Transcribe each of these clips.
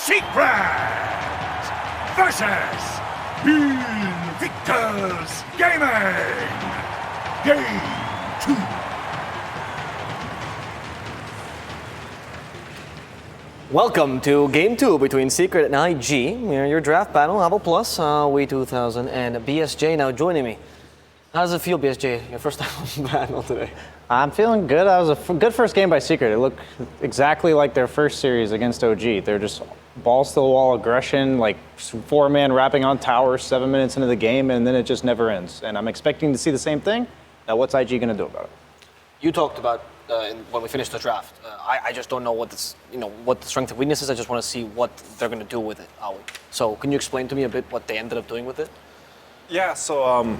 Secret versus Invictus Gaming. Game 2. Welcome to Game 2 between Secret and IG. We're your draft battle, Level Plus, We 2000 and BSJ now joining me. How does it feel, BSJ? Your first time on battle today. I'm feeling good. That was a good first game by Secret. It looked exactly like their first series against OG. They're just balls to the wall aggression, like 4-man wrapping on towers 7 minutes into the game, and then it just never ends. And I'm expecting to see the same thing. Now, what's IG going to do about it? You talked about when we finished the draft. I just don't know what what the strength and weakness is. I just want to see what they're going to do with it, Aoi. So can you explain to me a bit what they ended up doing with it? Yeah, so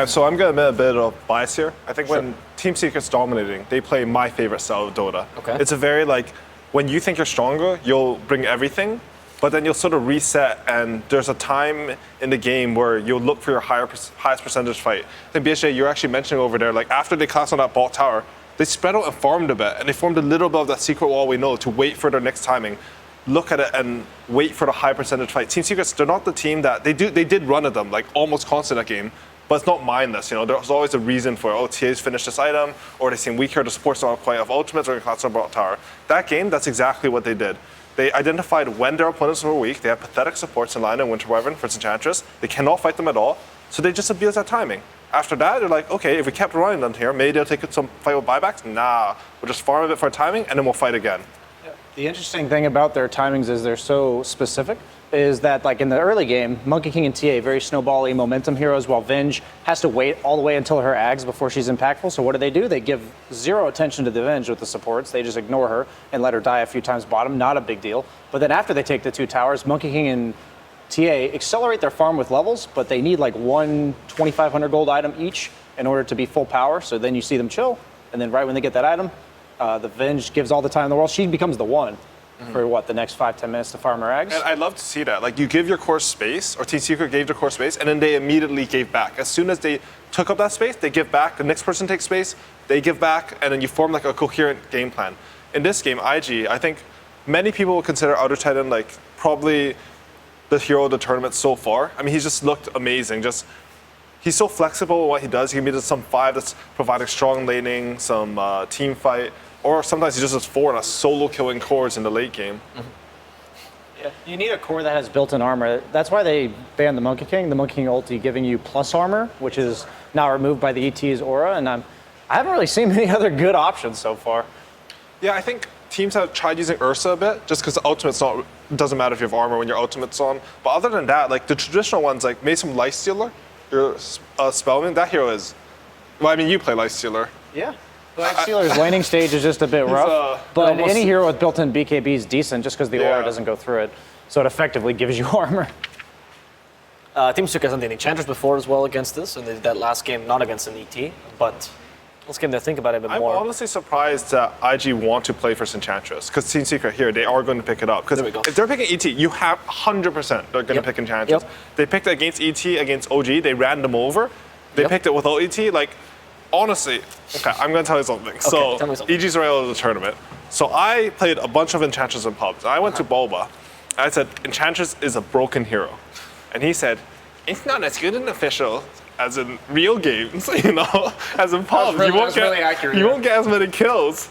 so I'm going to admit a bit of bias here. I think when Team Secret's dominating, they play my favorite style of Dota. Okay. It's a very, when you think you're stronger, you'll bring everything, but then you'll sort of reset, and there's a time in the game where you'll look for your highest percentage fight. I think BSJ, you're actually mentioning over there, after they collapsed on that bot tower, they spread out and farmed a bit, and they formed a little bit of that secret wall we know to wait for their next timing. Look at it and wait for the high percentage fight. Team Secrets, they're not the team that they did run at them almost constant that game, but it's not mindless. There's always a reason for TA's finished this item, or they seem weaker, the supports don't quite have ultimates, or collapse on bot tower. That game, that's exactly what they did. They identified when their opponents were weak. They have pathetic supports in line and Winter Wyvern for Enchantress. They cannot fight them at all, so they just abuse that timing. After that, they're like, okay, if we kept running them here, maybe they'll take some fight with buybacks. Nah, we'll just farm a bit for timing, and then we'll fight again. The interesting thing about their timings is they're so specific, is that in the early game, Monkey King and TA, very snowball-y momentum heroes, while Venge has to wait all the way until her Ags before she's impactful. So what do? They give zero attention to the Venge with the supports. They just ignore her and let her die a few times bottom, not a big deal. But then after they take the 2 towers, Monkey King and TA accelerate their farm with levels, but they need one 2,500 gold item each in order to be full power. So then you see them chill, and then right when they get that item, the Venge gives all the time in the world. She becomes the one for the next 5-10 minutes to farm her eggs. And I'd love to see that. You give your core space, or Team Secret gave their core space, and then they immediately gave back. As soon as they took up that space, they give back. The next person takes space, they give back, and then you form a coherent game plan. In this game, IG, I think many people would consider Outer Titan probably the hero of the tournament so far. I mean, he's just looked amazing. He's so flexible in what he does. He can be some 5 that's providing strong laning, some team fight, or sometimes he just does 4 and a solo killing cores in the late game. Yeah, you need a core that has built-in armor. That's why they banned the Monkey King. The Monkey King ulti giving you plus armor, which is now removed by the ET's aura, and I haven't really seen any other good options so far. Yeah, I think teams have tried using Ursa a bit, just because the ultimate's doesn't matter if you have armor when your ultimate's on. But other than that, the traditional ones, maybe some Lifestealer, your Spellman, that hero is, well, I mean, you play Lifestealer. Yeah. Lifestealer's laning stage is just a bit rough, but any hero with built-in BKB is decent just because the aura doesn't go through it. So it effectively gives you armor. Team Secret has done the Enchantress before as well against this, and they did that last game not against an ET, but let's get them to think about it a bit more. I'm honestly surprised that IG want to play for Enchantress, because Team Secret here, they are going to pick it up. Because if they're picking ET, you have 100% they're going to pick Enchantress. They picked it against ET, against OG, they ran them over. They picked it without ET, honestly, okay, I'm going to tell you something. So, EG's right out of the tournament. So I played a bunch of Enchantress in pubs. I went to Bulba. I said, Enchantress is a broken hero. And he said, it's not as good in official as in real games, as in pubs. You won't get as many kills.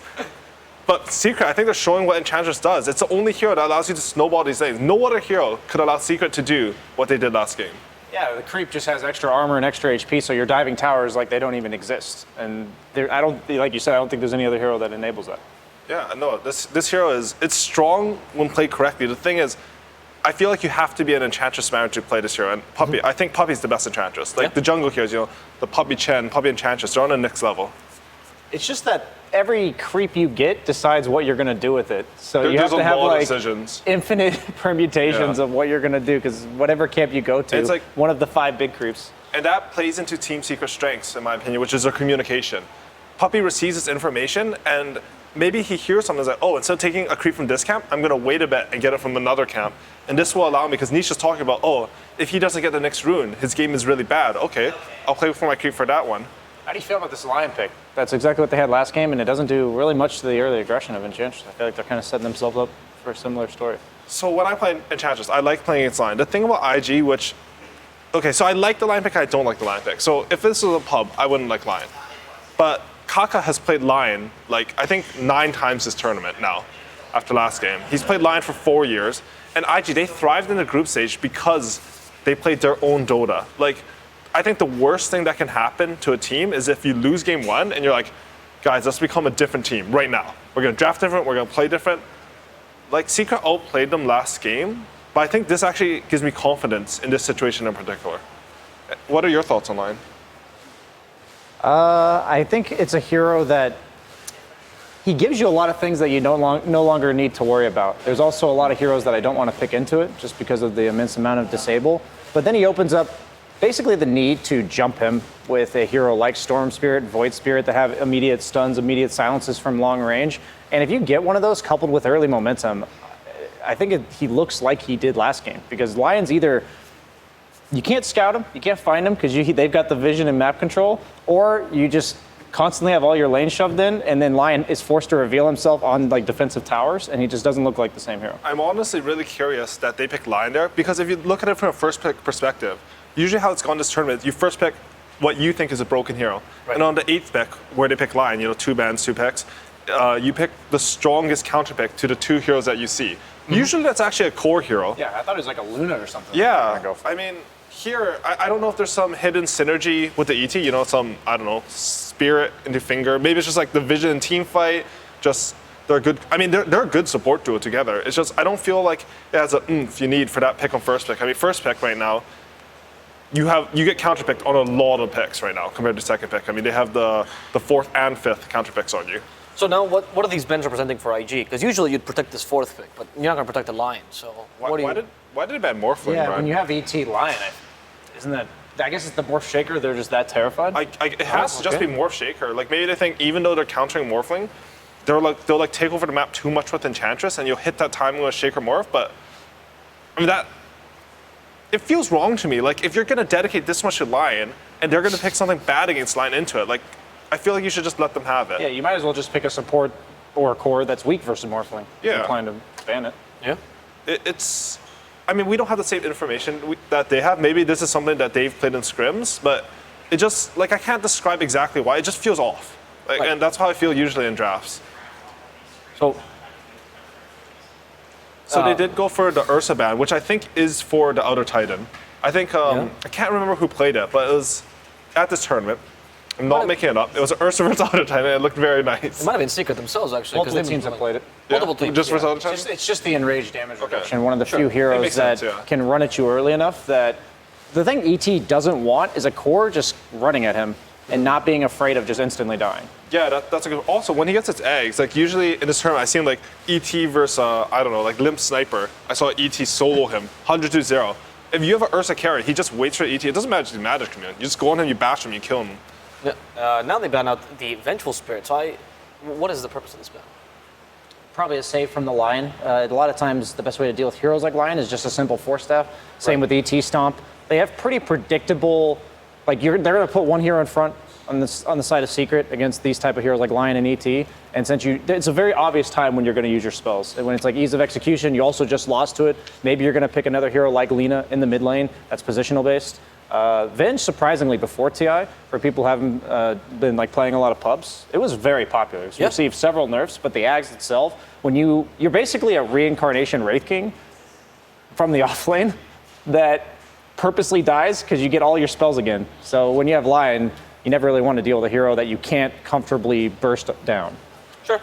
But Secret, I think they're showing what Enchantress does. It's the only hero that allows you to snowball these things. No other hero could allow Secret to do what they did last game. Yeah, the creep just has extra armor and extra HP, so your diving towers they don't even exist. And like you said, I don't think there's any other hero that enables that. Yeah, no, this hero it's strong when played correctly. The thing is, I feel like you have to be an Enchantress manager to play this hero. And Puppy, I think Puppy's the best Enchantress. The jungle heroes, the Puppy Chen, Puppy Enchantress, they're on the next level. It's just that every creep you get decides what you're going to do with it. So you have to have infinite permutations of what you're going to do, because whatever camp you go to, it's one of the 5 big creeps. And that plays into Team Secret's strengths, in my opinion, which is their communication. Puppy receives this information, and maybe he hears something like, oh, instead of taking a creep from this camp, I'm going to wait a bit and get it from another camp. And this will allow me, because Nisha's talking about, oh, if he doesn't get the next rune, his game is really bad. Okay, I'll play for my creep for that one. How do you feel about this Lion pick? That's exactly what they had last game, and it doesn't do really much to the early aggression of Enchantress. I feel like they're kind of setting themselves up for a similar story. So when I play Enchantress, I like playing against Lion. The thing about IG, which, okay, so I like the Lion pick, I don't like the Lion pick. So if this was a pub, I wouldn't like Lion. But Kaka has played Lion, like, I think 9 times this tournament now, after last game. He's played Lion for 4 years. And IG, they thrived in the group stage because they played their own Dota. Like, I think the worst thing that can happen to a team is if you lose game 1 and you're like, guys, let's become a different team right now. We're going to draft different, we're going to play different. Like, Secret outplayed them last game, but I think this actually gives me confidence in this situation in particular. What are your thoughts on Lion? I think it's a hero that he gives you a lot of things that you no longer need to worry about. There's also a lot of heroes that I don't want to pick into it just because of the immense amount of disable. But then he opens up basically the need to jump him with a hero like Storm Spirit, Void Spirit that have immediate stuns, immediate silences from long range. And if you get one of those coupled with early momentum, I think he looks like he did last game. Because Lion's either, you can't scout him, you can't find him because they've got the vision and map control, or you just constantly have all your lanes shoved in, and then Lion is forced to reveal himself on like defensive towers, and he just doesn't look like the same hero. I'm honestly really curious that they picked Lion there, because if you look at it from a first pick perspective, usually how it's gone this tournament, you first pick what you think is a broken hero. Right. And on the 8th pick, where they pick Lion, 2 bans, 2 picks, you pick the strongest counter pick to the 2 heroes that you see. Mm-hmm. Usually that's actually a core hero. Yeah, I thought it was like a Luna or something. Yeah, I mean, here, I don't know if there's some hidden synergy with the ET, some, I don't know, spirit into finger. Maybe it's just like the vision and team fight, just they're good. I mean, they're a good support duo together. It's just, I don't feel like it has a oomph you need for that pick on first pick. I mean, first pick right now, you get counterpicked on a lot of picks right now compared to second pick. I mean, they have the 4th and 5th counterpicks on you. So now, what are these bans representing for IG? Because usually you'd protect this 4th pick, but you're not going to protect the Lion. So why did they ban Morphling? Yeah, Brian? when you have ET Lion, isn't that? I guess it's the Morph Shaker. They're just that terrified. It has to just be Morph Shaker. Like maybe they think even though they're countering Morphling, they'll take over the map too much with Enchantress, and you'll hit that timing with Shaker Morph. But I mean it feels wrong to me. Like if you're going to dedicate this much to Lion, and they're going to pick something bad against Lion into it, like I feel like you should just let them have it. Yeah, you might as well just pick a support or a core that's weak versus Morphling. Yeah. You're planning to ban it. Yeah. It's. I mean, we don't have the same information that they have. Maybe this is something that they've played in scrims, but it just, like, I can't describe exactly why. It just feels off. Like, right. And that's how I feel usually in drafts. So they did go for the Ursa ban, which I think is for the Outer Titan. I think, I can't remember who played it, but it was at this tournament. I'm not making it up. It was Ursa versus Outer Titan, and it looked very nice. it might have been Secret themselves, actually. Multiple teams have played it. Multiple teams. Just versus Outer Titan? It's just the enraged damage reduction. Okay. One of the few heroes makes that sense, yeah. can run at you early enough that the thing ET doesn't want is a core just running at him and not being afraid of just instantly dying. Yeah, that's a good. Also, when he gets its eggs, like usually in this tournament, I seen like ET versus I don't know, like Limp Sniper. I saw ET solo him 100-0. If you have an Ursa carry, he just waits for ET. It doesn't matter the magic command. You just go on him, you bash him, you kill him. Yeah. Now they ban out the Vengeful Spirit. So what is the purpose of this ban? Probably a save from the Lion. A lot of times the best way to deal with heroes like Lion is just a simple Force Staff. Same with ET Stomp. They have pretty predictable, like they're going to put one hero in front on the side of Secret against these type of heroes like Lion and ET. And since it's a very obvious time when you're going to use your spells. And when it's like ease of execution, you also just lost to it. Maybe you're going to pick another hero like Lina in the mid lane. That's positional based. Venge, surprisingly, before TI, for people who haven't been like playing a lot of pubs, it was very popular. It's received several nerfs, but the Ags itself, when you're basically a reincarnation Wraith King from the off lane that purposely dies because you get all your spells again. So when you have Lion, you never really want to deal with a hero that you can't comfortably burst down. Sure.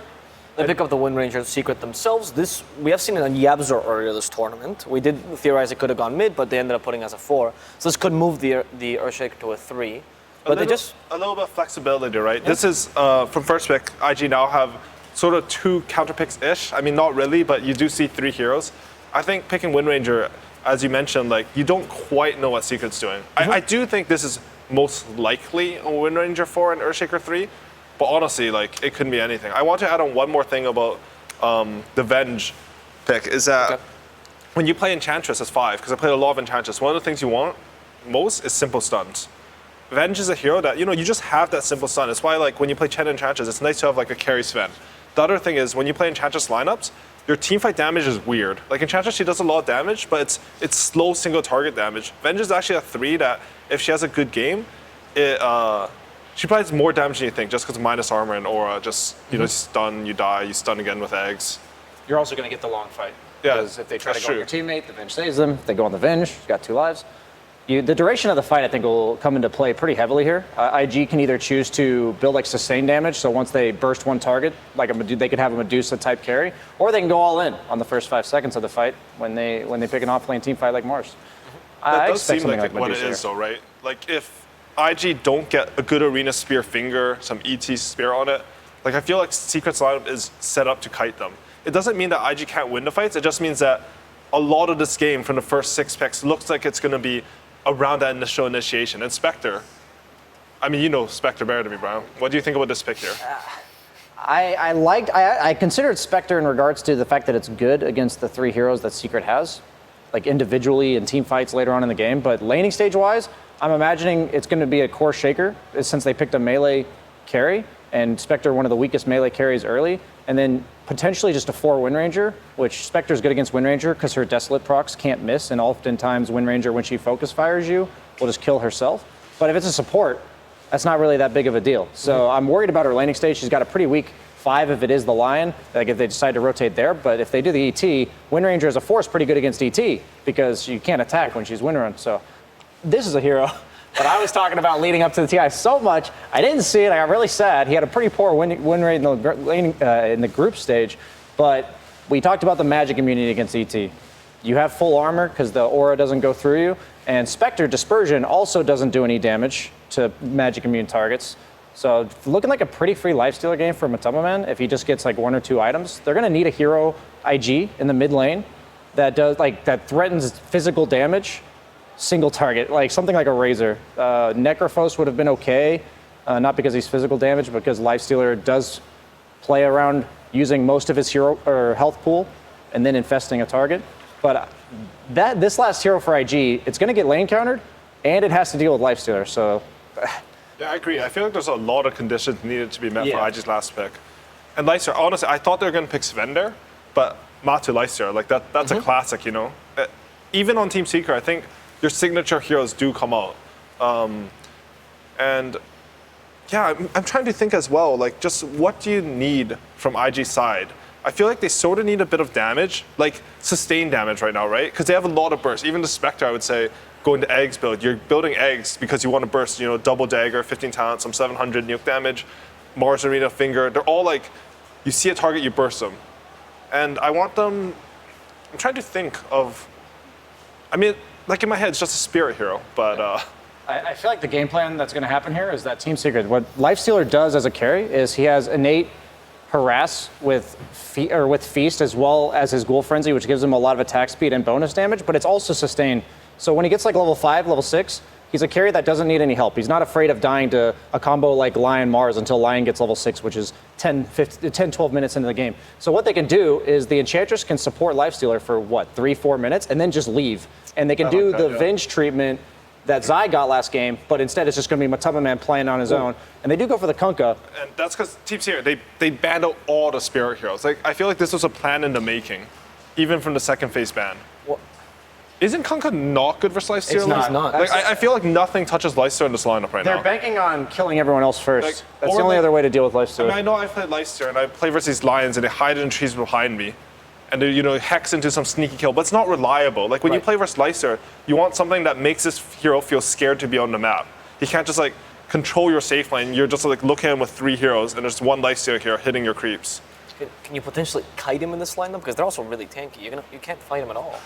They pick up the Wind Ranger Secret themselves. We have seen it on Yabzor earlier this tournament. We did theorize it could have gone mid, but they ended up putting it as a 4. So this could move the Earthshaker to a 3. But a little bit of flexibility, right? Yeah. This is from first pick. IG now have sort of 2 counter picks ish. I mean, not really, but you do see 3 heroes. I think picking Wind Ranger, as you mentioned, like you don't quite know what Secret's doing. Mm-hmm. I do think this is most likely a Wind Ranger 4 and Earthshaker 3. But honestly, like, it couldn't be anything. I want to add on one more thing about the Venge pick, is that when you play Enchantress as 5, because I played a lot of Enchantress, one of the things you want most is simple stuns. Venge is a hero that, you just have that simple stun. It's why, like, when you play Chen Enchantress, it's nice to have, like, a carry Sven. The other thing is, when you play Enchantress lineups, your teamfight damage is weird. Like Enchantress, she does a lot of damage, but it's slow single target damage. Venge is actually a 3 that if she has a good game, she provides more damage than you think just because of minus armor and aura. Just, you know, stun, you die, you stun again with eggs. You're also going to get the long fight. Yeah, because if they try to that's go on true. your teammate, the Venge saves them. If they go on the Venge, she's got 2 lives. The duration of the fight, I think, will come into play pretty heavily here. IG can either choose to build like sustained damage, so once they burst one target, like they could have a Medusa type carry, or they can go all in on the first 5 seconds of the fight when they pick an off-lane team fight like Mars. That does expect seem something like what it Medusa is, here. though, right? Like if IG don't get a good arena spear finger, some ET spear on it, like I feel like Secret's lineup is set up to kite them. It doesn't mean that IG can't win the fights. It just means that a lot of this game from the first 6 picks looks like it's going to be around that initial initiation. And Spectre, I mean, you know Spectre better than me, Brian. What do you think about this pick here? I considered Spectre in regards to the fact that it's good against the 3 heroes that Secret has, like individually in team fights later on in the game. But laning stage wise, I'm imagining it's going to be a core shaker since they picked a melee carry, and Spectre one of the weakest melee carries early, and then potentially just a 4 Wind Ranger, which Spectre's good against Wind Ranger because her Desolate procs can't miss, and oftentimes Wind Ranger, when she focus fires you, will just kill herself. But if it's a support, that's not really that big of a deal. So I'm worried about her laning stage. She's got a pretty weak 5 if it is the Lion, like if they decide to rotate there. But if they do the ET, Wind Ranger as a force pretty good against ET because you can't attack when she's Wind Run. So this is a hero. But I was talking about leading up to the TI so much, I didn't see it. I got really sad. He had a pretty poor win rate in the group stage. But we talked about the magic immunity against ET. You have full armor because the aura doesn't go through you. And Spectre Dispersion also doesn't do any damage to magic immune targets. So looking like a pretty free Lifestealer game for Matama Man if he just gets like 1 or 2 items. They're going to need a hero IG in the mid lane that threatens physical damage. Single target, like something like a Razor. Necrophos would have been okay, not because he's physical damage, but because Lifestealer does play around using most of his hero or health pool and then infesting a target. But this last hero for IG, it's going to get lane countered, and it has to deal with Lifestealer. So, Yeah, I agree. I feel like there's a lot of conditions needed to be met for IG's last pick. And Lifestealer, honestly, I thought they were going to pick Sven there, but Matu Lifestealer, like that's a classic, you know. Even on Team Secret, I think your signature heroes do come out. And yeah, I'm trying to think as well, like just what do you need from IG's side? I feel like they sort of need a bit of damage, like sustained damage right now, right? Because they have a lot of bursts. Even the Spectre, I would say, going to eggs build. You're building eggs because you want to burst, you know, double dagger, 15 talent, some 700 nuke damage, Mars Arena Finger. They're all like, you see a target, you burst them. And I want them, I'm trying to think of, I mean, like in my head, it's just a spirit hero, but I feel like the game plan that's going to happen here is that Team Secret, what Lifestealer does as a carry is he has innate harass with feast as well as his Ghoul Frenzy, which gives him a lot of attack speed and bonus damage, but it's also sustained. So when he gets like level 5, level 6, he's a carry that doesn't need any help. He's not afraid of dying to a combo like Lion Mars until Lion gets level 6, which is 10, 12 minutes into the game. So what they can do is the Enchantress can support Lifestealer for what, 3-4 minutes and then just leave. And they can do the Venge treatment that Zai got last game, but instead it's just going to be Matama Man playing on his own. And they do go for the Kunkka. And that's because Team Secret, they banned out all the spirit heroes. Like I feel like this was a plan in the making, even from the second phase ban. Isn't Kunkka not good for Lifestealer? It's not. Like, I feel like nothing touches Lifestealer in this lineup right now. They're banking on killing everyone else first. Like, That's the or only like- other way to deal with Lifestealer. I mean, I know I've played Lifestealer and I play versus these lions and they hide in trees behind me. And they, you know, hex into some sneaky kill, but it's not reliable. Like when you play versus Lifestealer, you want something that makes this hero feel scared to be on the map. You can't just like control your safe lane. You're just like looking at him with 3 heroes and there's one Lifestealer hero hitting your creeps. Can you potentially kite him in this lineup? Because they're also really tanky. You can't fight him at all.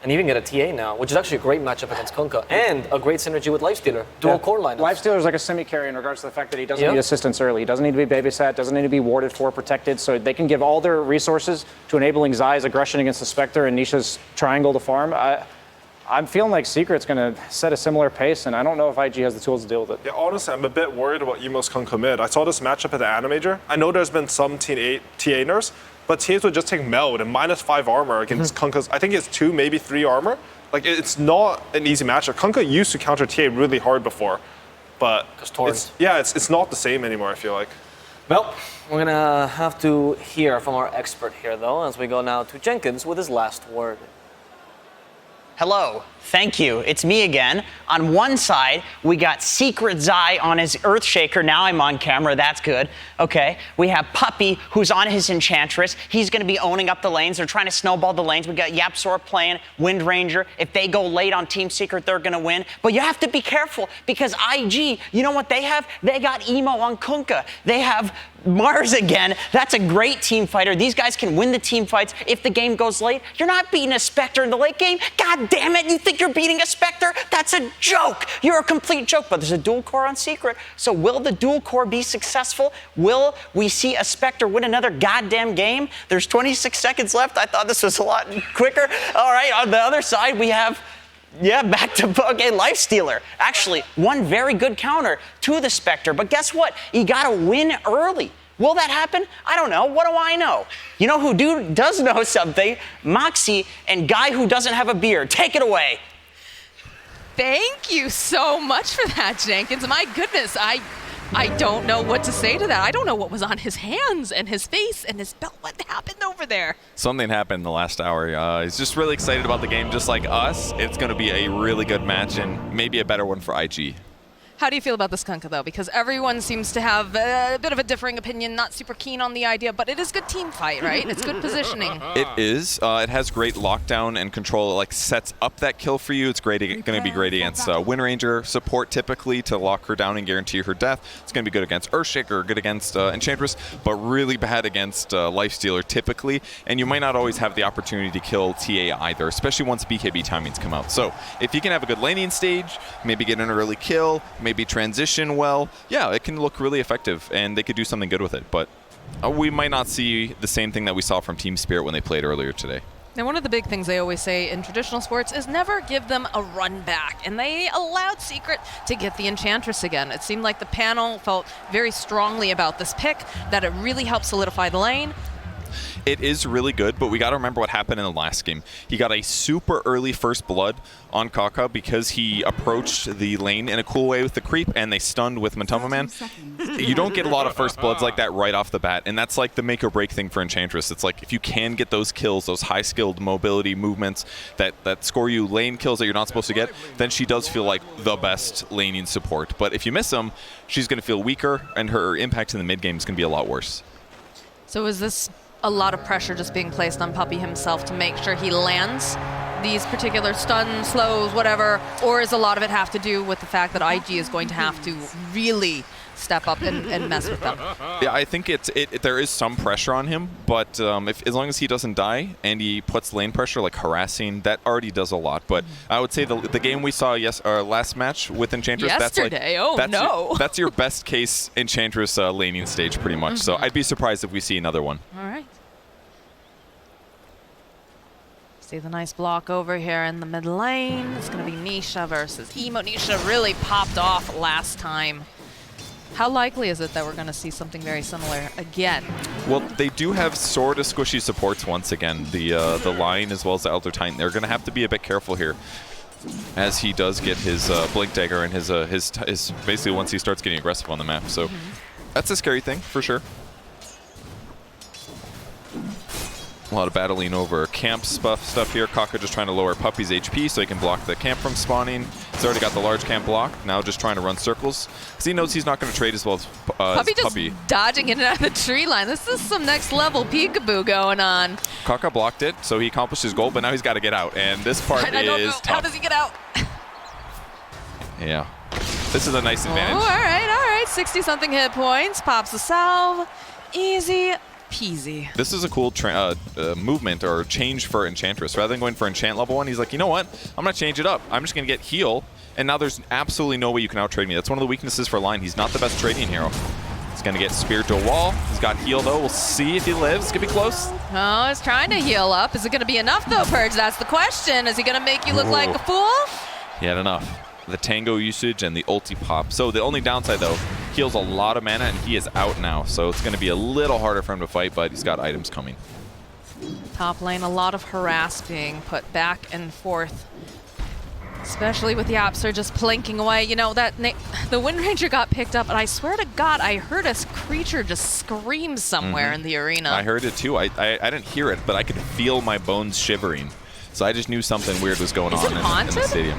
And you even get a TA now, which is actually a great matchup against Kunkka, and a great synergy with Lifestealer. Dual core lineup. Lifestealer is like a semi-carry in regards to the fact that he doesn't need assistance early. He doesn't need to be babysat, doesn't need to be warded for, protected, so they can give all their resources to enabling Zai's aggression against the Spectre and Nisha's triangle to farm. I'm feeling like Secret's going to set a similar pace, and I don't know if IG has the tools to deal with it. Yeah, honestly, I'm a bit worried about Emo's Kunkka mid. I saw this matchup at the Animajor. I know there's been some TA nerfs, but TAs would just take Meld and -5 armor against Kunkka's, I think it's 2, maybe 3 armor. Like, it's not an easy matchup. Kunkka used to counter TA really hard before, but it's not the same anymore, I feel like. Well, we're gonna have to hear from our expert here, though, as we go now to Jenkins with his last word. Hello, thank you. It's me again. On one side, we got Secret Zai on his Earthshaker. Now I'm on camera, that's good. Okay, we have Puppy, who's on his Enchantress. He's gonna be owning up the lanes. They're trying to snowball the lanes. We got Yapsor playing Wind Ranger. If they go late on Team Secret, they're gonna win. But you have to be careful because IG, you know what they have? They got Emo on Kunkka. They have Mars again. That's a great team fighter. These guys can win the team fights if the game goes late. You're not beating a Spectre in the late game. God damn it, you think you're beating a Spectre? That's a joke. You're a complete joke, but there's a dual core on Secret. So will the dual core be successful? Will we see a Spectre win another goddamn game? There's 26 seconds left. I thought this was a lot quicker. All right, on the other side, we have back to okay, Lifestealer. Actually, one very good counter to the Spectre, but guess what? You gotta win early. Will that happen? I don't know. What do I know? You know who does know something? Moxie and Guy who doesn't have a beard. Take it away. Thank you so much for that, Jenkins. My goodness, I don't know what to say to that. I don't know what was on his hands and his face and his belt. What happened over there? Something happened in the last hour. He's just really excited about the game, just like us. It's going to be a really good match and maybe a better one for IG. How do you feel about this Kunkka, though? Because everyone seems to have a bit of a differing opinion, not super keen on the idea, but it is good team fight, right? It's good positioning. It is. It has great lockdown and control. It like sets up that kill for you. It's great. Going to be great against Wind Ranger support typically to lock her down and guarantee her death. It's going to be good against Earthshaker, good against Enchantress, but really bad against Lifestealer typically. And you might not always have the opportunity to kill TA either, especially once BKB timings come out. So if you can have a good laning stage, maybe get an early kill, maybe transition well, yeah, it can look really effective and they could do something good with it. But we might not see the same thing that we saw from Team Spirit when they played earlier today. Now, one of the big things they always say in traditional sports is never give them a run back, and they allowed Secret to get the Enchantress again. It seemed like the panel felt very strongly about this pick, that it really helped solidify the lane. It is really good, but we got to remember what happened in the last game. He got a super early first blood on Kaka because he approached the lane in a cool way with the creep, and they stunned with Matoma Man. You don't get a lot of first bloods like that right off the bat, and that's like the make or break thing for Enchantress. It's like if you can get those kills, those high-skilled mobility movements that score you lane kills that you're not supposed to get, then she does feel like the best laning support. But if you miss them, she's going to feel weaker, and her impact in the mid game is going to be a lot worse. So is this a lot of pressure just being placed on Puppy himself to make sure he lands these particular stuns, slows, whatever, or is a lot of it have to do with the fact that IG is going to have to really step up and mess with them? Yeah, I think there is some pressure on him, but as long as he doesn't die and he puts lane pressure, like harassing, that already does a lot. But I would say the game we saw last match with Enchantress, yesterday, that's your best case Enchantress laning stage pretty much. So I'd be surprised if we see another one. All right. See the nice block over here in the mid lane. It's going to be Nisha versus Emo. Nisha really popped off last time. How likely is it that we're going to see something very similar again? Well, they do have sort of squishy supports once again. The Lion as well as the Elder Titan. They're going to have to be a bit careful here, as he does get his Blink Dagger and his basically once he starts getting aggressive on the map. So that's a scary thing for sure. A lot of battling over camp stuff here. Kaka just trying to lower Puppy's HP so he can block the camp from spawning. He's already got the large camp blocked. Now just trying to run circles because he knows he's not going to trade as well as Puppy. Just dodging in and out of the tree line. This is some next level peekaboo going on. Kaka blocked it, so he accomplished his goal, but now he's got to get out. And this part is tough. How does he get out? Yeah. This is a nice advantage. Oh, all right. 60-something hit points. Pops the salve. Easy peasy. This is a cool movement or change for Enchantress. Rather than going for Enchant level 1, he's like, you know what? I'm going to change it up. I'm just going to get heal, and now there's absolutely no way you can out-trade me. That's one of the weaknesses for Lion. He's not the best trading hero. He's going to get speared to a wall. He's got heal, though. We'll see if he lives. It's going to be close. Oh, he's trying to heal up. Is it going to be enough, though, Purge? That's the question. Is he going to make you look like a fool? He had enough. The Tango usage and the ulti pop. So the only downside, though, heals a lot of mana, and he is out now. So it's going to be a little harder for him to fight, but he's got items coming. Top lane, a lot of harass being put back and forth. Especially with the Yapster just plinking away. You know, the Wind Ranger got picked up, and I swear to God, I heard a creature just scream somewhere in the arena. I heard it too. I didn't hear it, but I could feel my bones shivering. So I just knew something weird was going on in the stadium.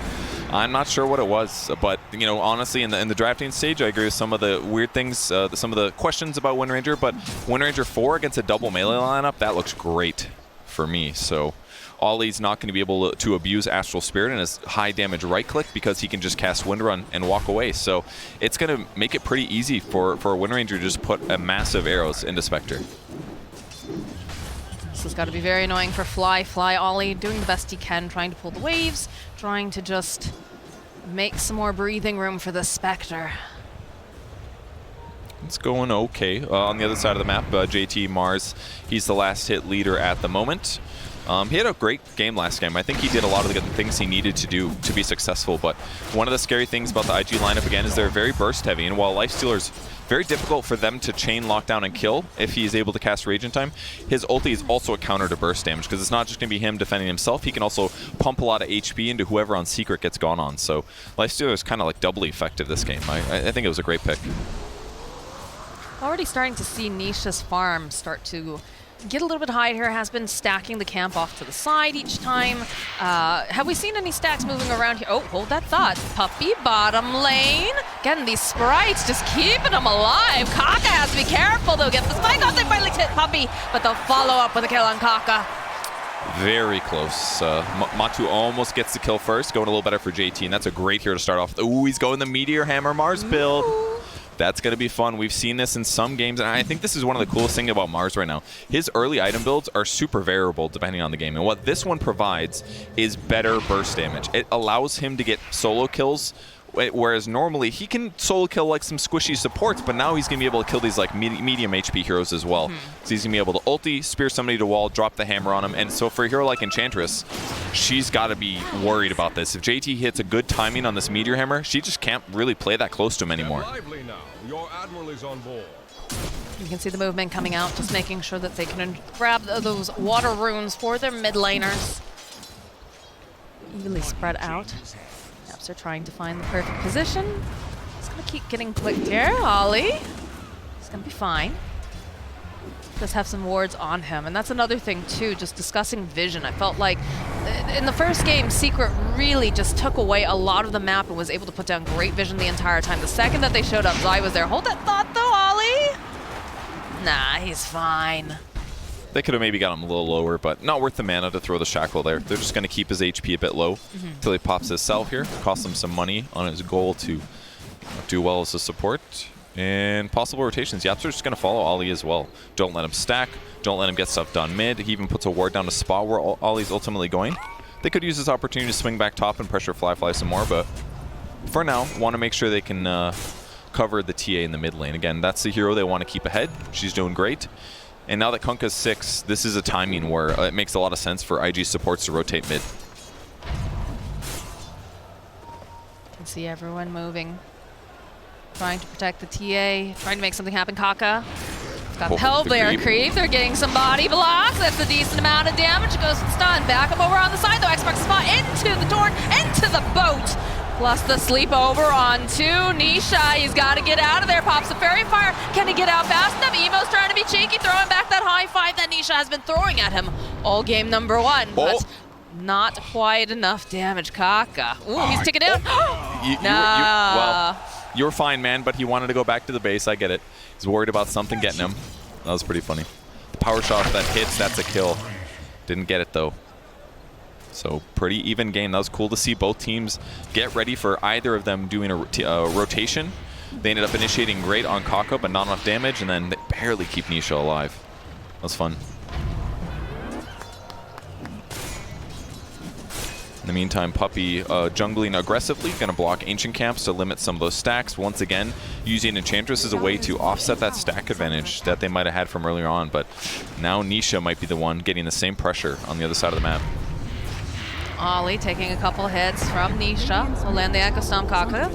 I'm not sure what it was, but you know, honestly, in the drafting stage, I agree with some of the weird things, some of the questions about Wind Ranger. But Wind Ranger 4 against a double melee lineup, that looks great for me. So Ollie's not going to be able to abuse Astral Spirit and his high damage right click because he can just cast Wind Run and walk away. So it's going to make it pretty easy for a Wind Ranger to just put a massive arrows into Spectre. This has got to be very annoying for Fly. Ollie doing the best he can, trying to pull the waves, trying to just make some more breathing room for the Spectre. It's going okay. On the other side of the map, JT Mars, he's the last hit leader at the moment. He had a great game last game. I think he did a lot of the good things he needed to do to be successful, but one of the scary things about the IG lineup, again, is they're very burst heavy, and while Lifestealer's very difficult for them to chain, lockdown, and kill if he's able to cast Rage in time, his ulti is also a counter to burst damage, because it's not just going to be him defending himself, he can also pump a lot of HP into whoever on Secret gets gone on, so Lifestealer is kind of like doubly effective this game. I think it was a great pick. Already starting to see Nisha's farm start to get a little bit high here, has been stacking the camp off to the side each time. Have we seen any stacks moving around here? Oh, hold that thought. Puppy bottom lane. Again, these sprites just keeping them alive. Kaka has to be careful. They'll get the spike off. They finally hit Puppy, but they'll follow up with a kill on Kaka. Very close. Matu almost gets the kill first, going a little better for JT, and that's a great hero to start off. Ooh, he's going the Meteor Hammer Mars build. That's going to be fun. We've seen this in some games, and I think this is one of the coolest things about Mars right now. His early item builds are super variable depending on the game, and what this one provides is better burst damage. It allows him to get solo kills, whereas normally he can solo kill like some squishy supports, but now he's going to be able to kill these like medium HP heroes as well. So he's going to be able to ulti, spear somebody to wall, drop the hammer on him, and so for a hero like Enchantress, she's got to be worried about this. If JT hits a good timing on this Meteor Hammer, she just can't really play that close to him anymore. Your admiral is on board. You can see the movement coming out, just making sure that they can grab those water runes for their mid laners. Evenly spread out. Yaps are trying to find the perfect position. He's going to keep getting clicked here. Ollie. He's going to be fine. Does have some wards on him, and that's another thing too, just discussing vision. I felt like in the first game, Secret really just took away a lot of the map and was able to put down great vision the entire time. The second that they showed up, Zai was there. Hold that thought though, Ollie. Nah, he's fine. They could have maybe got him a little lower, but not worth the mana to throw the shackle there. They're just going to keep his HP a bit low until he pops his salve here. Cost him some money on his goal to do well as a support. And possible rotations. Yaps are just going to follow Ollie as well. Don't let him stack. Don't let him get stuff done mid. He even puts a ward down to spot where Ollie's ultimately going. They could use this opportunity to swing back top and pressure Fly some more, but for now, want to make sure they can cover the TA in the mid lane. Again, that's the hero they want to keep ahead. She's doing great. And now that Kunkka's 6, this is a timing where it makes a lot of sense for IG supports to rotate mid. You can see everyone moving. Trying to protect the TA, trying to make something happen. Kaka got held there. Creep, they're getting some body blocks. That's a decent amount of damage. It goes to stun. Back up over on the side though. Xbox spot into the torn, into the boat. Plus the sleep over onto Nisha. He's got to get out of there. Pops the fairy fire. Can he get out fast enough? Emo's trying to be cheeky, throwing back that high five that Nisha has been throwing at him all game number 1. But not quite enough damage. Kaka. Ooh, he's ticking down. Nah. You're fine, man, but he wanted to go back to the base. I get it. He's worried about something getting him. That was pretty funny. The power shot that hits, that's a kill. Didn't get it, though. So, pretty even game. That was cool to see both teams get ready for either of them doing a rotation. They ended up initiating great on Kaka, but not enough damage, and then they barely keep Nisha alive. That was fun. In the meantime, Puppy jungling aggressively, going to block ancient camps to limit some of those stacks. Once again, using Enchantress as a way to offset that stack advantage that they might have had from earlier on. But now Nisha might be the one getting the same pressure on the other side of the map. Ollie taking a couple hits from Nisha. So land the Echo Stomp Kaka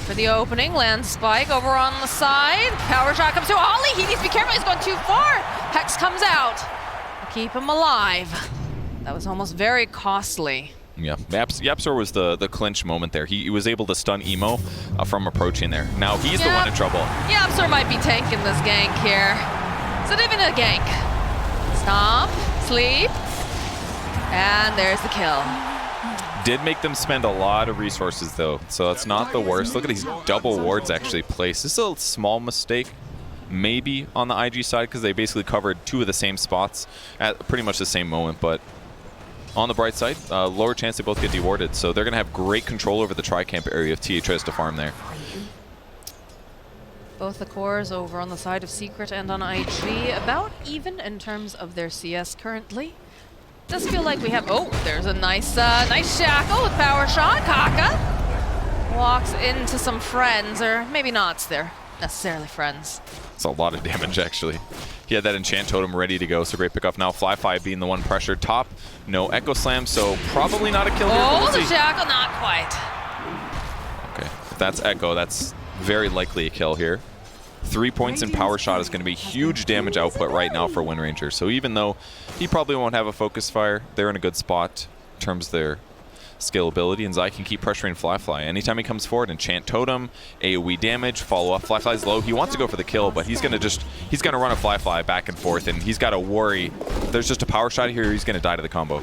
for the opening. Land Spike over on the side. Power shot comes to Ollie. He needs to be careful. He's going too far. Hex comes out. Keep him alive. That was almost very costly Yeah, Yapzor was the clinch moment there. He was able to stun Emo from approaching there. Now he's the one in trouble. Yapzor might be tanking this gank here. Is it even a gank? Stomp, sleep, and there's the kill. Did make them spend a lot of resources though, so it's not the worst. Look at these double wards actually placed. This is a small mistake, maybe on the IG side, because they basically covered 2 of the same spots at pretty much the same moment, but on the bright side, lower chance they both get dewarded, so they're going to have great control over the tri-camp area if TA tries to farm there. Both the cores over on the side of Secret and on IG, about even in terms of their CS currently. Does feel like we have, oh, there's a nice shackle with power shot. Kaka walks into some friends, or maybe not, they're necessarily friends. It's a lot of damage actually. He had that enchant totem ready to go, so great pick off. Now Fly being the one pressured top. No Echo Slam, so probably not a kill here. Oh, the shackle, not quite. Okay, if that's Echo, that's very likely a kill here. 3 points in power shot is going to be huge damage output right now for Wind Ranger. So even though he probably won't have a focus fire, they're in a good spot in terms of their scalability, and Zai can keep pressuring Fly. Anytime he comes forward, enchant totem, AoE damage, follow up. Fly's low. He wants to go for the kill, but he's gonna run a Fly back and forth, and he's got to worry. There's just a power shot here. He's gonna die to the combo.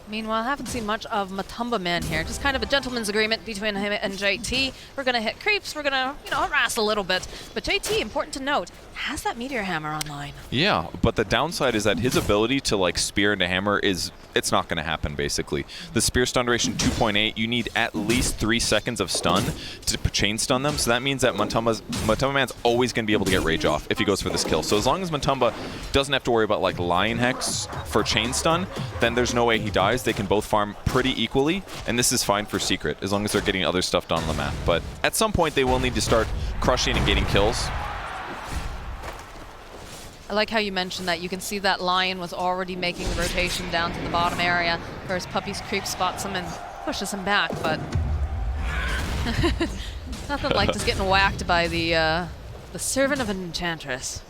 Meanwhile, haven't seen much of Matumba Man here. Just kind of a gentleman's agreement between him and JT. We're gonna hit creeps. We're gonna, harass a little bit. But JT, important to note, has that Meteor Hammer online. Yeah, but the downside is that his ability to like spear into hammer it's not gonna happen basically. The spear stun duration 2.8. You need at least 3 seconds of stun to chain stun them. So that means that Matumba Man's always gonna be able to get rage off if he goes for this kill. So as long as Matumba doesn't have to worry about like Lion Hex for chain stun, then there's no way he dies. They can both farm pretty equally, and this is fine for Secret as long as they're getting other stuff done on the map. But at some point they will need to start crushing and getting kills. I like how you mentioned that. You can see that Lion was already making the rotation down to the bottom area. First, Puppy's creep spots him and pushes him back, but nothing like just getting whacked by the servant of an Enchantress.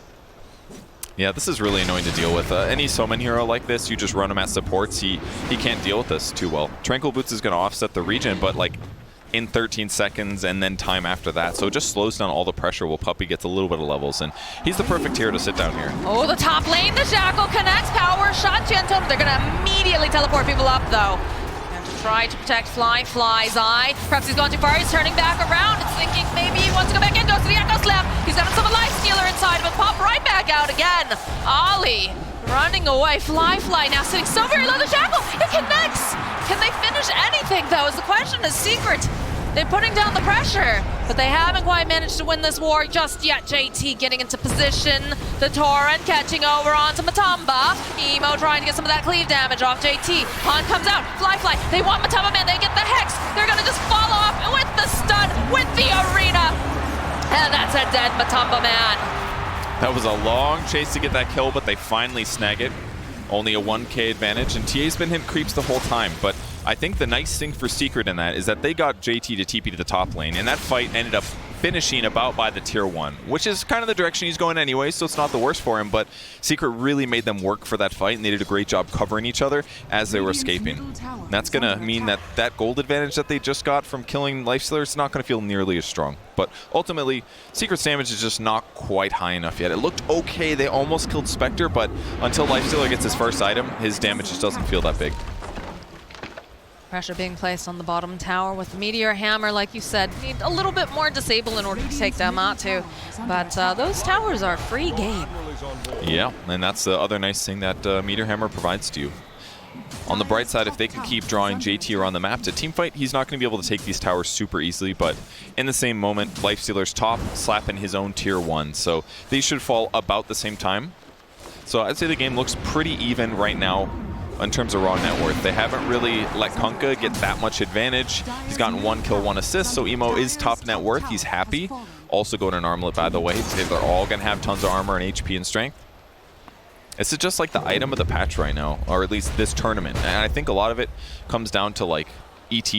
Yeah, this is really annoying to deal with. Any summon hero like this, you just run him at supports. He can't deal with this too well. Tranquil Boots is going to offset the regen, but like in 13 seconds and then time after that. So it just slows down all the pressure while Puppy gets a little bit of levels. And he's the perfect hero to sit down here. Oh, the top lane, the shackle connects, power shot, Gentle. They're going to immediately teleport people up though. And to try to protect Fly's eye. Perhaps he's gone too far, he's turning back around. It's thinking maybe he wants to go back in, goes to the Echo Slam. He's got himself a Lifestealer inside of him, pop right back out again. Ollie running away, Fly now sitting so very low, the shackle, it connects. Can they finish anything though is the question. Is Secret, they're putting down the pressure, but they haven't quite managed to win this war just yet. JT getting into position, the Torrent catching over onto Matumba. Emo trying to get some of that cleave damage off JT. Han comes out, Fly, they want Matumba Man, they get the Hex. They're gonna just follow up with the stun, with the arena. And that's a dead Matumba Man. That was a long chase to get that kill, but they finally snag it. Only a 1k advantage, and TA's been hitting creeps the whole time, but I think the nice thing for Secret in that is that they got JT to TP to the top lane, and that fight ended up finishing about by the tier 1, which is kind of the direction he's going anyway, so it's not the worst for him, but Secret really made them work for that fight, and they did a great job covering each other as they were escaping. And that's going to mean that that gold advantage that they just got from killing Lifestealer is not going to feel nearly as strong. But ultimately, Secret's damage is just not quite high enough yet. It looked okay, they almost killed Spectre, but until Lifestealer gets his first item, his damage just doesn't feel that big. Pressure being placed on the bottom tower with the Meteor Hammer, like you said. Need a little bit more disable in order to take them out too. But those towers are free game. Yeah, and that's the other nice thing that Meteor Hammer provides to you. On the bright side, if they can keep drawing JT around the map to teamfight, he's not going to be able to take these towers super easily, but in the same moment, Lifestealer's top, slapping his own tier 1. So they should fall about the same time. So I'd say the game looks pretty even right now in terms of raw net worth. They haven't really let Kunkka get that much advantage. He's gotten 1 kill, 1 assist, so Emo is top net worth. He's happy. Also going an armlet, by the way. They're all going to have tons of armor and HP and strength. This is just like the item of the patch right now, or at least this tournament. And I think a lot of it comes down to like ET,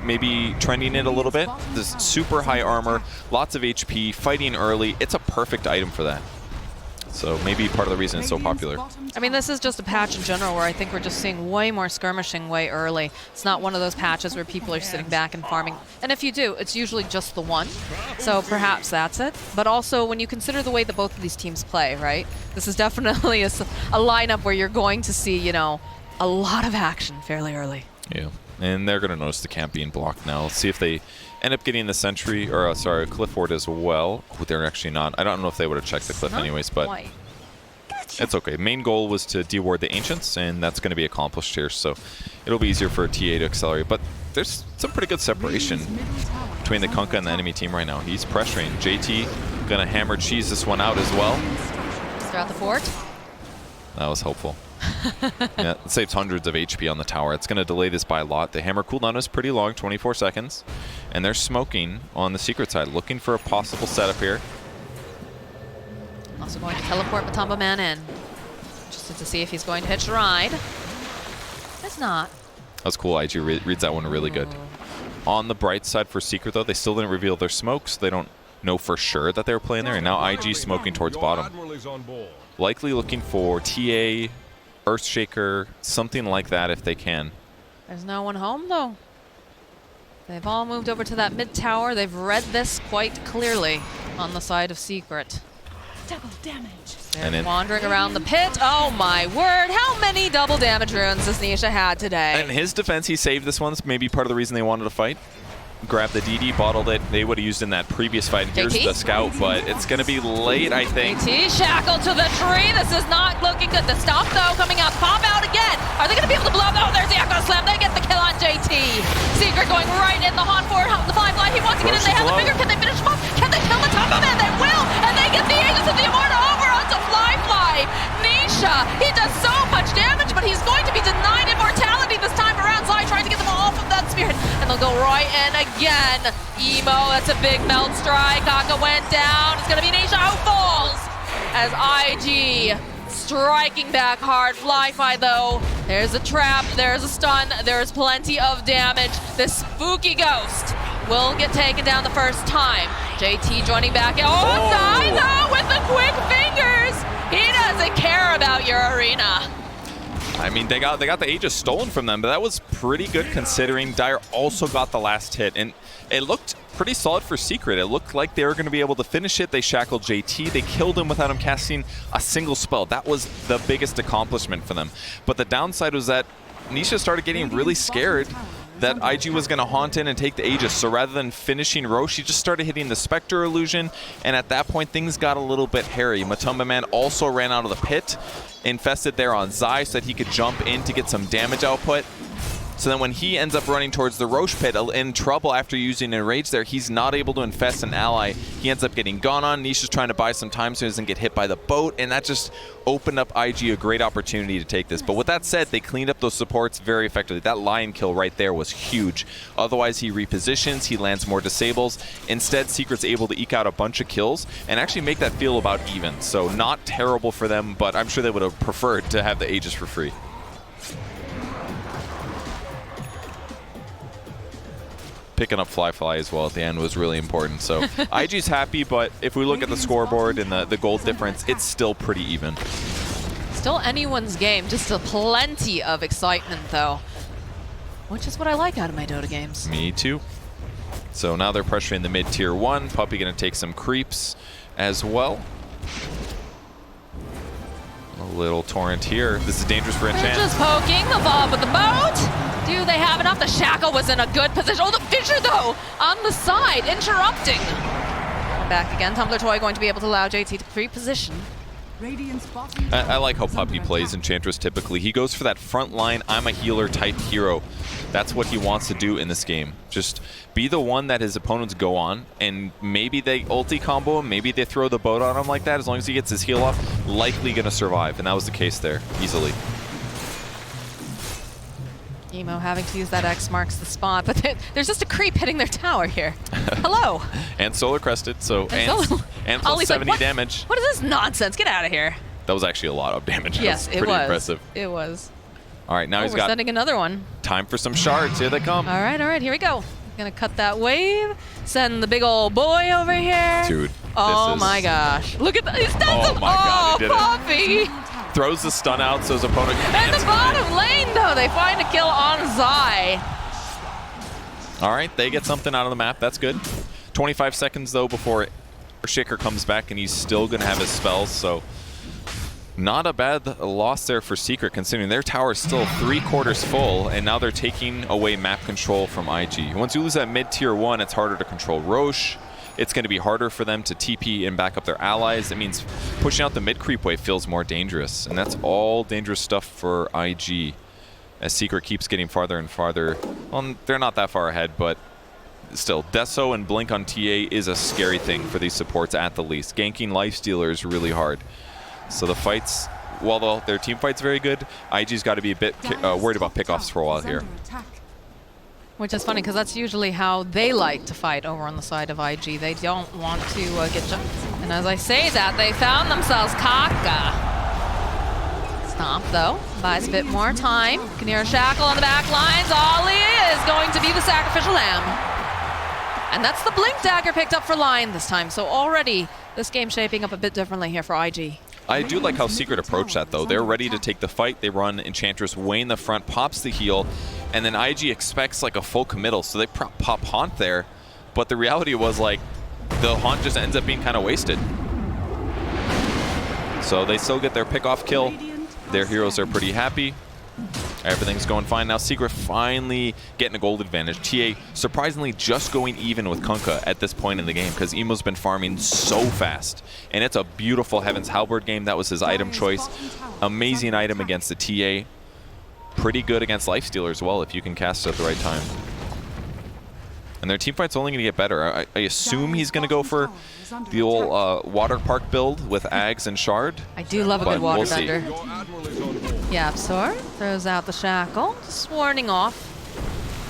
maybe trending it a little bit. This super high armor, lots of HP, fighting early. It's a perfect item for that. So maybe part of the reason it's so popular. I mean, this is just a patch in general where I think we're just seeing way more skirmishing way early. It's not one of those patches where people are sitting back and farming. And if you do, it's usually just the one. So perhaps that's it. But also, when you consider the way that both of these teams play, right? This is definitely a lineup where you're going to see, you know, a lot of action fairly early. Yeah, and they're going to notice the camp being blocked now. Let's see if they end up getting the sentry, or sorry, cliff ward as well. They're actually not. I don't know if they would have checked the cliff anyways, but Quite. it's okay. Main goal was to deward the Ancients, and that's going to be accomplished here, so it'll be easier for TA to accelerate. But there's some pretty good separation between the Kunkka and the enemy team right now. He's pressuring. JT going to hammer cheese this one out as well. Throughout the fort. That was helpful. Yeah, it saves hundreds of HP on the tower. It's going to delay this by a lot. The hammer cooldown is pretty long, 24 seconds. And they're smoking on the secret side, looking for a possible setup here. Also going to teleport Matamba Man in. Just to see if he's going to hitch a ride. It's not. That was cool. IG reads that one really good. On the bright side for Secret, though, they still didn't reveal their smokes. They don't know for sure that they were playing there. And now IG smoking towards bottom. Likely looking for TA, Earthshaker, something like that if they can. There's no one home, though. They've all moved over to that mid tower. They've read this quite clearly on the side of Secret. Double damage. They're wandering around the pit. Oh my word, how many double damage runes does Nisha had today? In his defense, he saved this one. It's maybe part of the reason they wanted to fight. Grabbed the DD, bottled it. They would have used in that previous fight. Here's the scout, but it's going to be late, I think. JT shackled to the tree. This is not looking good. The stop, though, coming out. Pop out again. Are they going to be able to blow? Oh, there's the Echo Slam. They get the kill on JT. Secret going right in the haunt for the fly fly. He wants to get in. They have the finger. Can they finish him off? Can they kill the top of it? They will. And they get the Aegis of the Immortal over onto fly fly. Nisha, he does so much damage, but he's going to be denied immortality this time around. Zai trying to get them off of that spirit. And they'll go right in again. Emo, that's a big melt strike. Kaka went down. It's going to be Nisha who falls as IG striking back hard. Fly-Fi, though. There's a trap. There's a stun. There's plenty of damage. This spooky ghost will get taken down the first time. JT joining back. Oh, Zai, though, with the quick fingers. He doesn't care about your arena. I mean, they got the Aegis stolen from them, but that was pretty good considering Dire also got the last hit, and it looked pretty solid for Secret. It looked like they were going to be able to finish it. They shackled JT. They killed him without him casting a single spell. That was the biggest accomplishment for them. But the downside was that Nisha started getting really scared that IG was going to haunt in and take the Aegis. So rather than finishing Rosh, he just started hitting the Spectre illusion, and at that point, things got a little bit hairy. Matumba Man also ran out of the pit, infested there on Zai so that he could jump in to get some damage output. So then when he ends up running towards the Rosh pit in trouble after using Enrage there, he's not able to infest an ally. He ends up getting gone on. Nisha's trying to buy some time so he doesn't get hit by the boat, and that just opened up IG a great opportunity to take this. But with that said, they cleaned up those supports very effectively. That lion kill right there was huge. Otherwise, he repositions, he lands more disables. Instead, Secret's able to eke out a bunch of kills and actually make that feel about even. So not terrible for them, but I'm sure they would have preferred to have the Aegis for free. Picking up Fly as well at the end was really important. So IG's happy, but if we look at the scoreboard and the gold difference, it's still pretty even. Still anyone's game, just plenty of excitement though, which is what I like out of my Dota games. Me too. So now they're pressuring the mid tier 1. Puppy gonna take some creeps as well. A little torrent here. This is dangerous for Enchant. They're just poking the bomb with the boat. Do they have enough? The Shackle was in a good position. Oh, the Fissure, though, on the side, interrupting. Back again. Tumbler Toy going to be able to allow JT to pre-position. I like how Puppy plays Enchantress typically. He goes for that front line, I'm a healer type hero. That's what he wants to do in this game. Just be the one that his opponents go on, and maybe they ulti combo him, maybe they throw the boat on him like that. As long as he gets his heal off, likely going to survive. And that was the case there, easily. Emo having to use that X marks the spot, but there's just a creep hitting their tower here. Hello. And Solar Crested, so and plus 70 like, damage. What is this nonsense? Get out of here. That was actually a lot of damage. Yes, it was pretty impressive. It was. All right, now he's got sending another one. Time for some shards. Here they come. All right, here we go. Gonna cut that wave. Send the big old boy over here. Dude, Oh my gosh. Look at that. He's done some. my God, he did it. Poppy. Throws the stun out so his opponent can't. In the bottom lane, though, they find a kill on Zai. All right, they get something out of the map. That's good. 25 seconds, though, before Shaker comes back, and he's still going to have his spells, so not a bad loss there for Secret, considering their tower is still 3/4 full, and now they're taking away map control from IG. Once you lose that mid-tier 1, it's harder to control Rosh. It's going to be harder for them to TP and back up their allies. It means pushing out the mid-creep wave feels more dangerous, and that's all dangerous stuff for IG. As Secret keeps getting farther and farther. Well, they're not that far ahead, but still, Deso and Blink on TA is a scary thing for these supports at the least. Ganking Lifestealer is really hard. So the fights, while their team fight's very good, IG's got to be a bit worried about pickoffs for a while here. Which is funny, because that's usually how they like to fight over on the side of IG. They don't want to get jumped. And as I say that, they found themselves Kaka. Stomp, though, buys a bit more time. Can hear a shackle on the back lines. Ollie is going to be the sacrificial lamb. And that's the Blink Dagger picked up for Lion this time. So already, this game shaping up a bit differently here for IG. I do like how Secret approached that, though. They're ready to take the fight. They run Enchantress way in the front, pops the heal, and then IG expects like a full committal, so they pop Haunt there. But the reality was like the Haunt just ends up being kind of wasted. So they still get their pick-off kill. Their heroes are pretty happy. Everything's going fine. Now Secret finally getting a gold advantage. TA surprisingly just going even with Kunkka at this point in the game because Emo's been farming so fast. And it's a beautiful Heaven's Halberd game. That was his item choice. Amazing item against the TA. Pretty good against Lifestealer as well if you can cast it at the right time. And their teamfight's only going to get better. I assume he's going to go for the old water park build with Ags and Shard. I do love a good water bender. Your admiral is on board. Yapsor throws out the shackle, just warning off.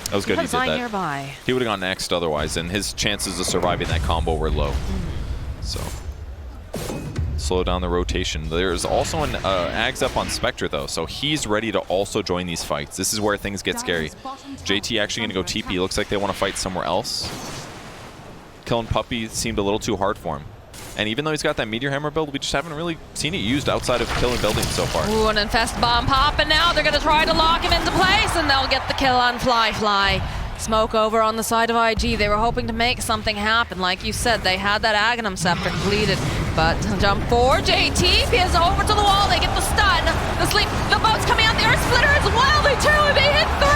That was good he did that. Nearby. He would have gone next otherwise, and his chances of surviving that combo were low. So, slow down the rotation. There's also an Ags up on Spectre, though, so he's ready to also join these fights. This is where things get scary. JT actually going to go TP. Looks like they want to fight somewhere else. Killing Puppy seemed a little too hard for him. And even though he's got that Meteor Hammer build, we just haven't really seen it used outside of killing buildings so far. Ooh, an Infest Bomb pop, and now they're going to try to lock him into place, and they'll get the kill on Fly. Smoke over on the side of IG. They were hoping to make something happen. Like you said, they had that Aghanim Scepter completed. But jump forward, JT is over to the wall. They get the stun, the sleep, the boat's coming out, the Earth Splitter as well. They hit 3.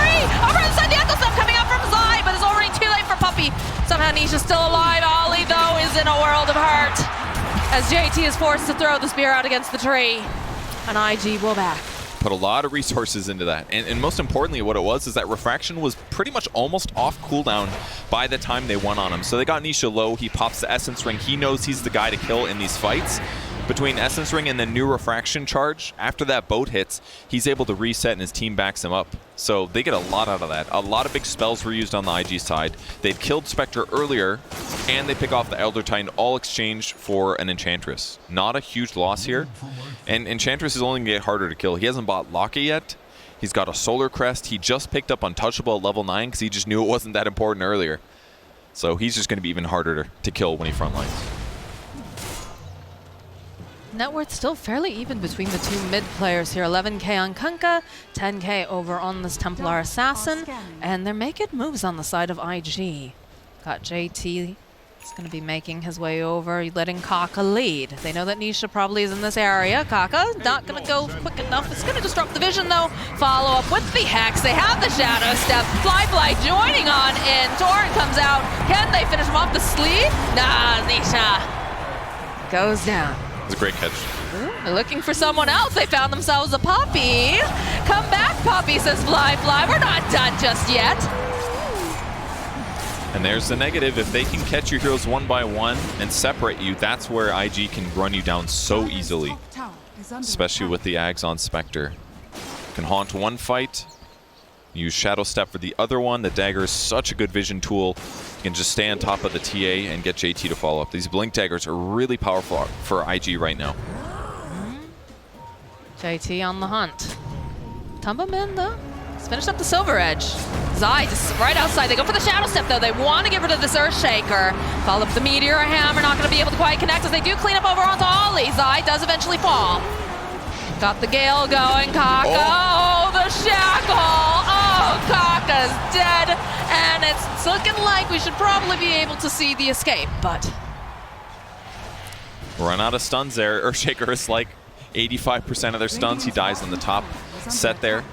Over inside the Echo Stuff coming out from Zai, but it's already too late for Puppy. Somehow Nisha's still alive. Ollie, though, is in a world of hurt as JT is forced to throw the spear out against the tree. And IG will back. Put a lot of resources into that. And most importantly, what it was is that Refraction was pretty much almost off cooldown by the time they won on him. So they got Nisha low. He pops the Essence Ring. He knows he's the guy to kill in these fights. Between Essence Ring and the new Refraction charge, after that boat hits, he's able to reset and his team backs him up. So they get a lot out of that. A lot of big spells were used on the IG side. They'd killed Spectre earlier, and they pick off the Elder Titan, all exchanged for an Enchantress. Not a huge loss here. And Enchantress is only going to get harder to kill. He hasn't bought Locket yet. He's got a Solar Crest. He just picked up Untouchable at level 9 because he just knew it wasn't that important earlier. So he's just going to be even harder to kill when he frontlines. Net worth still fairly even between the two mid players here. 11k on Kunkka, 10k over on this Templar Assassin, and they're making moves on the side of IG. Got JT, he's going to be making his way over, letting Kaka lead. They know that Nisha probably is in this area. Kaka not going to go quick enough. It's going to disrupt the vision, though. Follow up with the Hex. They have the Shadow Step. Fly joining on in. Torrent comes out. Can they finish him off the sleeve? Nah, Nisha goes down. It's a great catch. They're looking for someone else. They found themselves a Poppy. Come back, Poppy, says Fly. We're not done just yet. And there's the negative. If they can catch your heroes one by one and separate you, that's where IG can run you down so easily. Especially with the Ags on Spectre. Can haunt one fight, use Shadow Step for the other one. The dagger is such a good vision tool. You can just stay on top of the TA and get JT to follow up. These Blink daggers are really powerful for IG right now. JT on the hunt. Tumba in though. Let's finish up the Silver Edge. Zai just right outside. They go for the Shadow Step, though. They want to get rid of this Earthshaker. Follow up the Meteor Hammer. Not going to be able to quite connect as they do clean up over onto Ollie. Zai does eventually fall. Got the Gale going. Kaka. Oh, the Shackle. Oh, Kaka's dead. And it's looking like we should probably be able to see the escape, but... Run out of stuns there. Earthshaker is like 85% of their stuns. He dies on the top set there.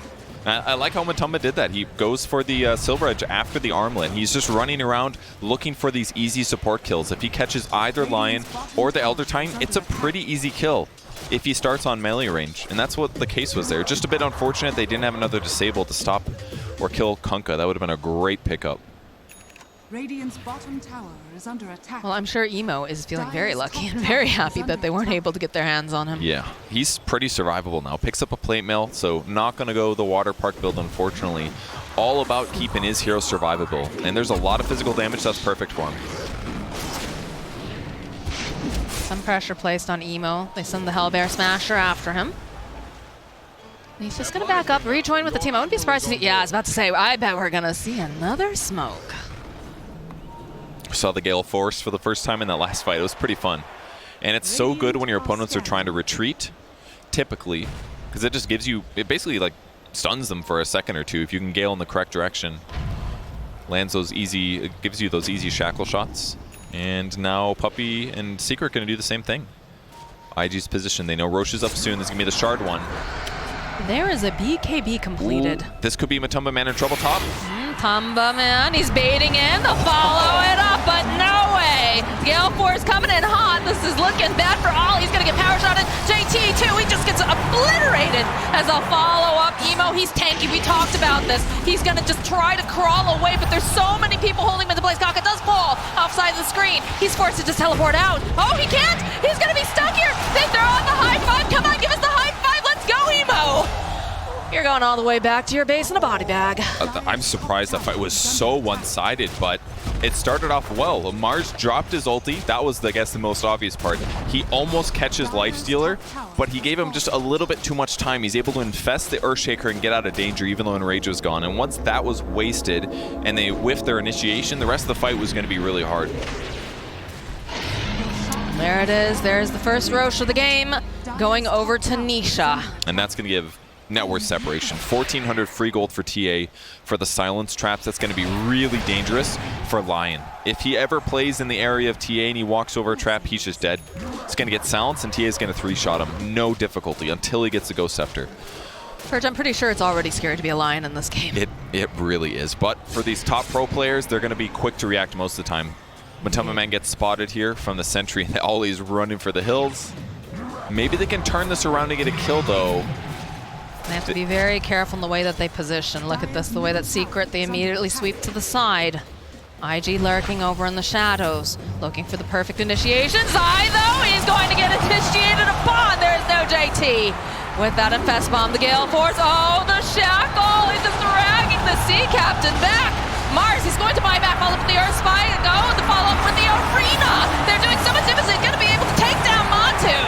I like how Matumba did that. He goes for the Silver Edge after the armlet. He's just running around looking for these easy support kills. If he catches either Lion or the Elder Titan, it's a pretty easy kill if he starts on melee range. And that's what the case was there. Just a bit unfortunate they didn't have another Disable to stop or kill Kunkka. That would have been a great pickup. Radiant's bottom tower is under attack. Well, I'm sure Emo is feeling very lucky and very happy that they weren't able to get their hands on him. Yeah, he's pretty survivable now. Picks up a plate mail, so not going to go the water park build, unfortunately. All about keeping his hero survivable. And there's a lot of physical damage that's perfect for him. Some pressure placed on Emo. They send the Hellbear Smasher after him. And he's just going to back up, rejoin with the team. I wouldn't be surprised to see... Yeah, I was about to say, I bet we're going to see another smoke. Saw the Gale Force for the first time in that last fight. It was pretty fun. And it's so good when your opponents are trying to retreat, typically, because it just gives you, it basically like stuns them for a second or two if you can Gale in the correct direction. Lands those easy, it gives you those easy shackle shots. And now Puppey and Secret going to do the same thing. IG's position, they know Rosh is up soon. This is going to be the shard one. There is a BKB completed. Ooh, this could be Matumba Man in trouble top. Matumba Man, he's baiting in. They'll follow it up, but no way. Gale Force coming in hot. This is looking bad for Ollie. He's going to get power shot at JT too. He just gets obliterated as a follow-up. Emo, he's tanky. We talked about this. He's going to just try to crawl away, but there's so many people holding him into place. Kaka does fall offside the screen. He's forced to just teleport out. Oh, he can't. He's going to be stuck here. They throw on the high five. Come on, give us the high five. Let's go, Emo. You're going all the way back to your base in a body bag. I'm surprised that fight was so one-sided, but it started off well. Mars dropped his ulti. That was, I guess, the most obvious part. He almost catches Lifestealer, but he gave him just a little bit too much time. He's able to infest the Earthshaker and get out of danger even though Enrage was gone. And once that was wasted and they whiffed their initiation, the rest of the fight was going to be really hard. There it is. There's the first Rosh of the game going over to Nisha. And that's going to give net worth separation. 1,400 free gold for TA for the silence traps. That's going to be really dangerous for Lion. If he ever plays in the area of TA and he walks over a trap, he's just dead. He's going to get silenced and TA is going to 3-shot him. No difficulty until he gets the Ghost Scepter. Purge, I'm pretty sure it's already scary to be a Lion in this game. It really is. But for these top pro players, they're going to be quick to react most of the time. Matumba Man gets spotted here from the sentry and Ollie's running for the hills. Maybe they can turn this around to get a kill though. They have to be very careful in the way that they position. Look at this, the way that Secret, they immediately sweep to the side. IG lurking over in the shadows, looking for the perfect initiation. Zai, though, he's going to get initiated upon. There's no JT. With that Infest Bomb, the Gale Force, oh, the Shackle, he's just dragging the Sea Captain back. Mars, he's going to buy back all of the Earth Spy and go to follow up with the Arena. They're doing so much damage, they're going to be able to take down Matu.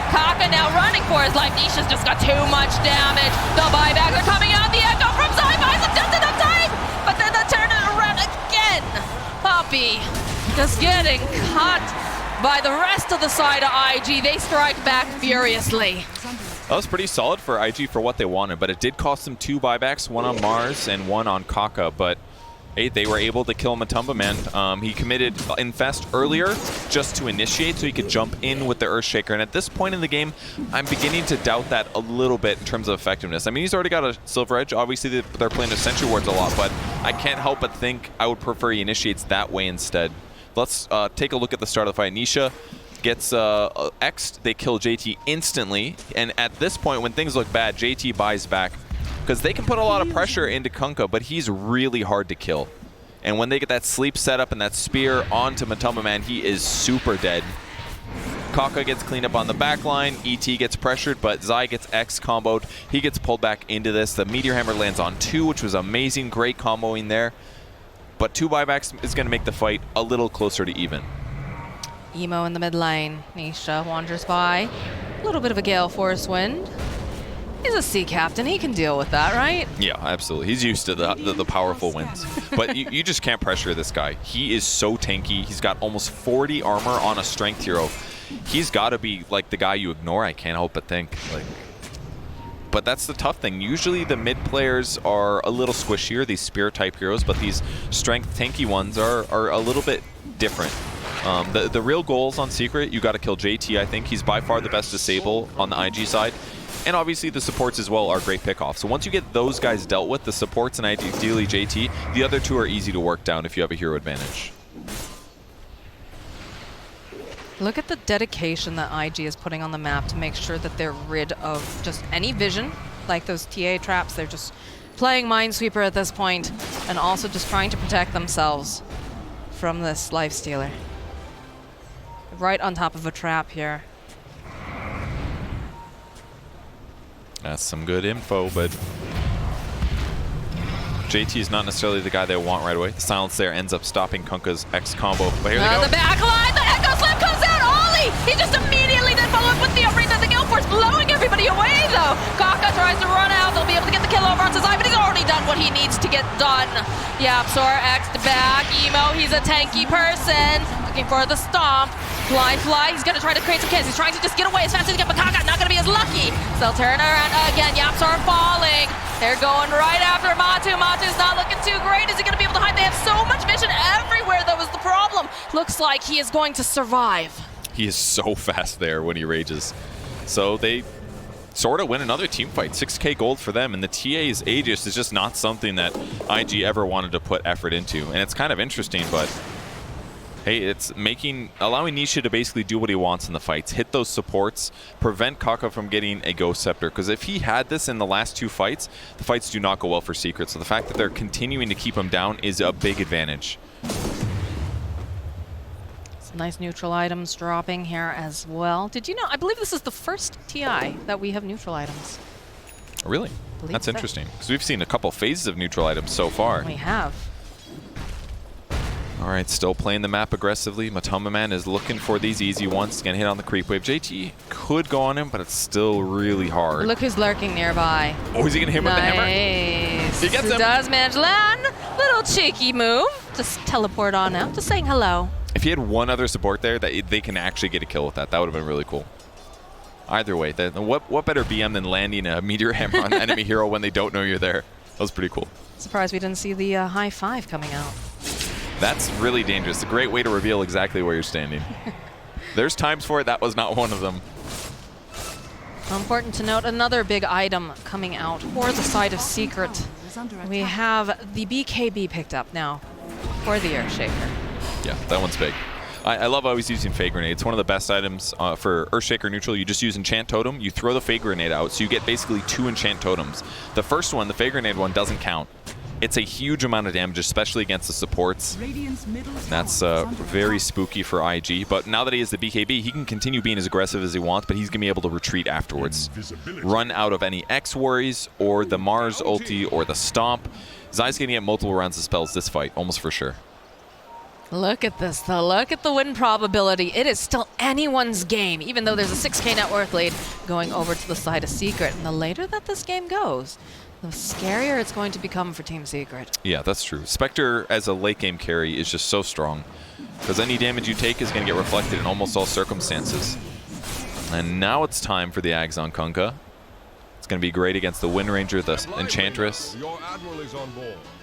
Kaka now running for his life. Nisha's just got too much damage. The buybacks are coming out. The echo from Zai buys him just enough time, but then they turn it around again. Puppey just getting caught by the rest of the side of IG. They strike back furiously. That was pretty solid for IG for what they wanted, but it did cost them 2 buybacks, one on Mars and one on Kaka, but hey, they were able to kill Matumba Man. He committed Infest earlier just to initiate so he could jump in with the Earthshaker. And at this point in the game, I'm beginning to doubt that a little bit in terms of effectiveness. I mean, he's already got a Silver Edge. Obviously, they're playing the Sentry Wards a lot, but I can't help but think I would prefer he initiates that way instead. Let's take a look at the start of the fight. Nisha gets X'd. They kill JT instantly. And at this point, when things look bad, JT buys back. Because they can put a lot of pressure into Kunkka, but he's really hard to kill. And when they get that sleep setup and that spear onto Matumba Man, he is super dead. Kaka gets cleaned up on the back line. ET gets pressured, but Zai gets X comboed. He gets pulled back into this. The Meteor Hammer lands on 2, which was amazing. Great comboing there. But 2 buybacks is going to make the fight a little closer to even. Emo in the mid lane. Nisha wanders by. A little bit of a Gale Force wind. He's a sea captain. He can deal with that, right? Yeah, absolutely. He's used to the powerful wins. But you just can't pressure this guy. He is so tanky. He's got almost 40 armor on a strength hero. He's got to be like the guy you ignore, I can't help but think. But that's the tough thing. Usually the mid players are a little squishier, these spear type heroes, but these strength tanky ones are a little bit different. The real goals on Secret, you got to kill JT, I think. He's by far the best disable on the IG side. And obviously the supports as well are great pickoffs. So once you get those guys dealt with, the supports and ideally JT, the other two are easy to work down if you have a hero advantage. Look at the dedication that IG is putting on the map to make sure that they're rid of just any vision, like those TA traps. They're just playing Minesweeper at this point, and also just trying to protect themselves from this Lifestealer. Right on top of a trap here. That's some good info, but JT is not necessarily the guy they want right away. The silence there ends up stopping Kunkka's X combo. But here they go. The back line, the Echo Slam comes out. Ollie! He just immediately then followed with the Arena. The Gale Force blowing everybody away, though. Kaka tries to run out. They'll be able to get the kill over on Decisive, but he's already done what he needs to get done. Yapsor X'd back. Emo, he's a tanky person. Looking for the stomp. Blind Fly, he's gonna try to create some kills. He's trying to just get away as fast as he can, but Kaka not gonna be as lucky. They'll turn around again. Yapsor falling. They're going right after Matu. Matu's not looking too great. Is he gonna be able to hide? They have so much vision everywhere. That was the problem. Looks like he is going to survive. He is so fast there when he rages. So they sort of win another team fight. 6k gold for them, and the TA's Aegis is just not something that IG ever wanted to put effort into. And it's kind of interesting, but hey, it's allowing Nisha to basically do what he wants in the fights, hit those supports, prevent Kaka from getting a Ghost Scepter. Because if he had this in the last two fights, the fights do not go well for Secret. So the fact that they're continuing to keep him down is a big advantage. Some nice neutral items dropping here as well. Did you know, I believe this is the first TI that we have neutral items. Really? That's interesting. Because we've seen a couple phases of neutral items so far. We have. All right, still playing the map aggressively. Matoma Man is looking for these easy ones. He's gonna hit on the creep wave. JT could go on him, but it's still really hard. Look who's lurking nearby. Oh, is he gonna hit him with the hammer? Nice. He gets him. Does manage land. Little cheeky move. Just teleport on out. Just saying hello. If he had one other support there, that they can actually get a kill with that. That would have been really cool. Either way, what better BM than landing a meteor hammer on the enemy hero when they don't know you're there? That was pretty cool. Surprised we didn't see the high five coming out. That's really dangerous. A great way to reveal exactly where you're standing. There's times for it. That was not one of them. Important to note, another big item coming out for the side of Secret. We have the BKB picked up now for the Earthshaker. Yeah, that one's big. I love always using Fey Grenade. It's one of the best items for Earthshaker neutral. You just use Enchant Totem, you throw the Fey Grenade out, so you get basically 2 Enchant Totems. The first one, the Fey Grenade one, doesn't count. It's a huge amount of damage, especially against the supports. That's very spooky for IG. But now that he has the BKB, he can continue being as aggressive as he wants, but he's going to be able to retreat afterwards. Run out of any X worries, or the Mars ulti, or the Stomp. Zai's going to get multiple rounds of spells this fight, almost for sure. Look at this, though. Look at the win probability. It is still anyone's game, even though there's a 6k net worth lead going over to the side of Secret. And the later that this game goes, the scarier it's going to become for Team Secret. Yeah, that's true. Spectre as a late game carry is just so strong, because any damage you take is going to get reflected in almost all circumstances. And now it's time for the Ags on Kunkka. It's going to be great against the Wind Ranger, the Enchantress.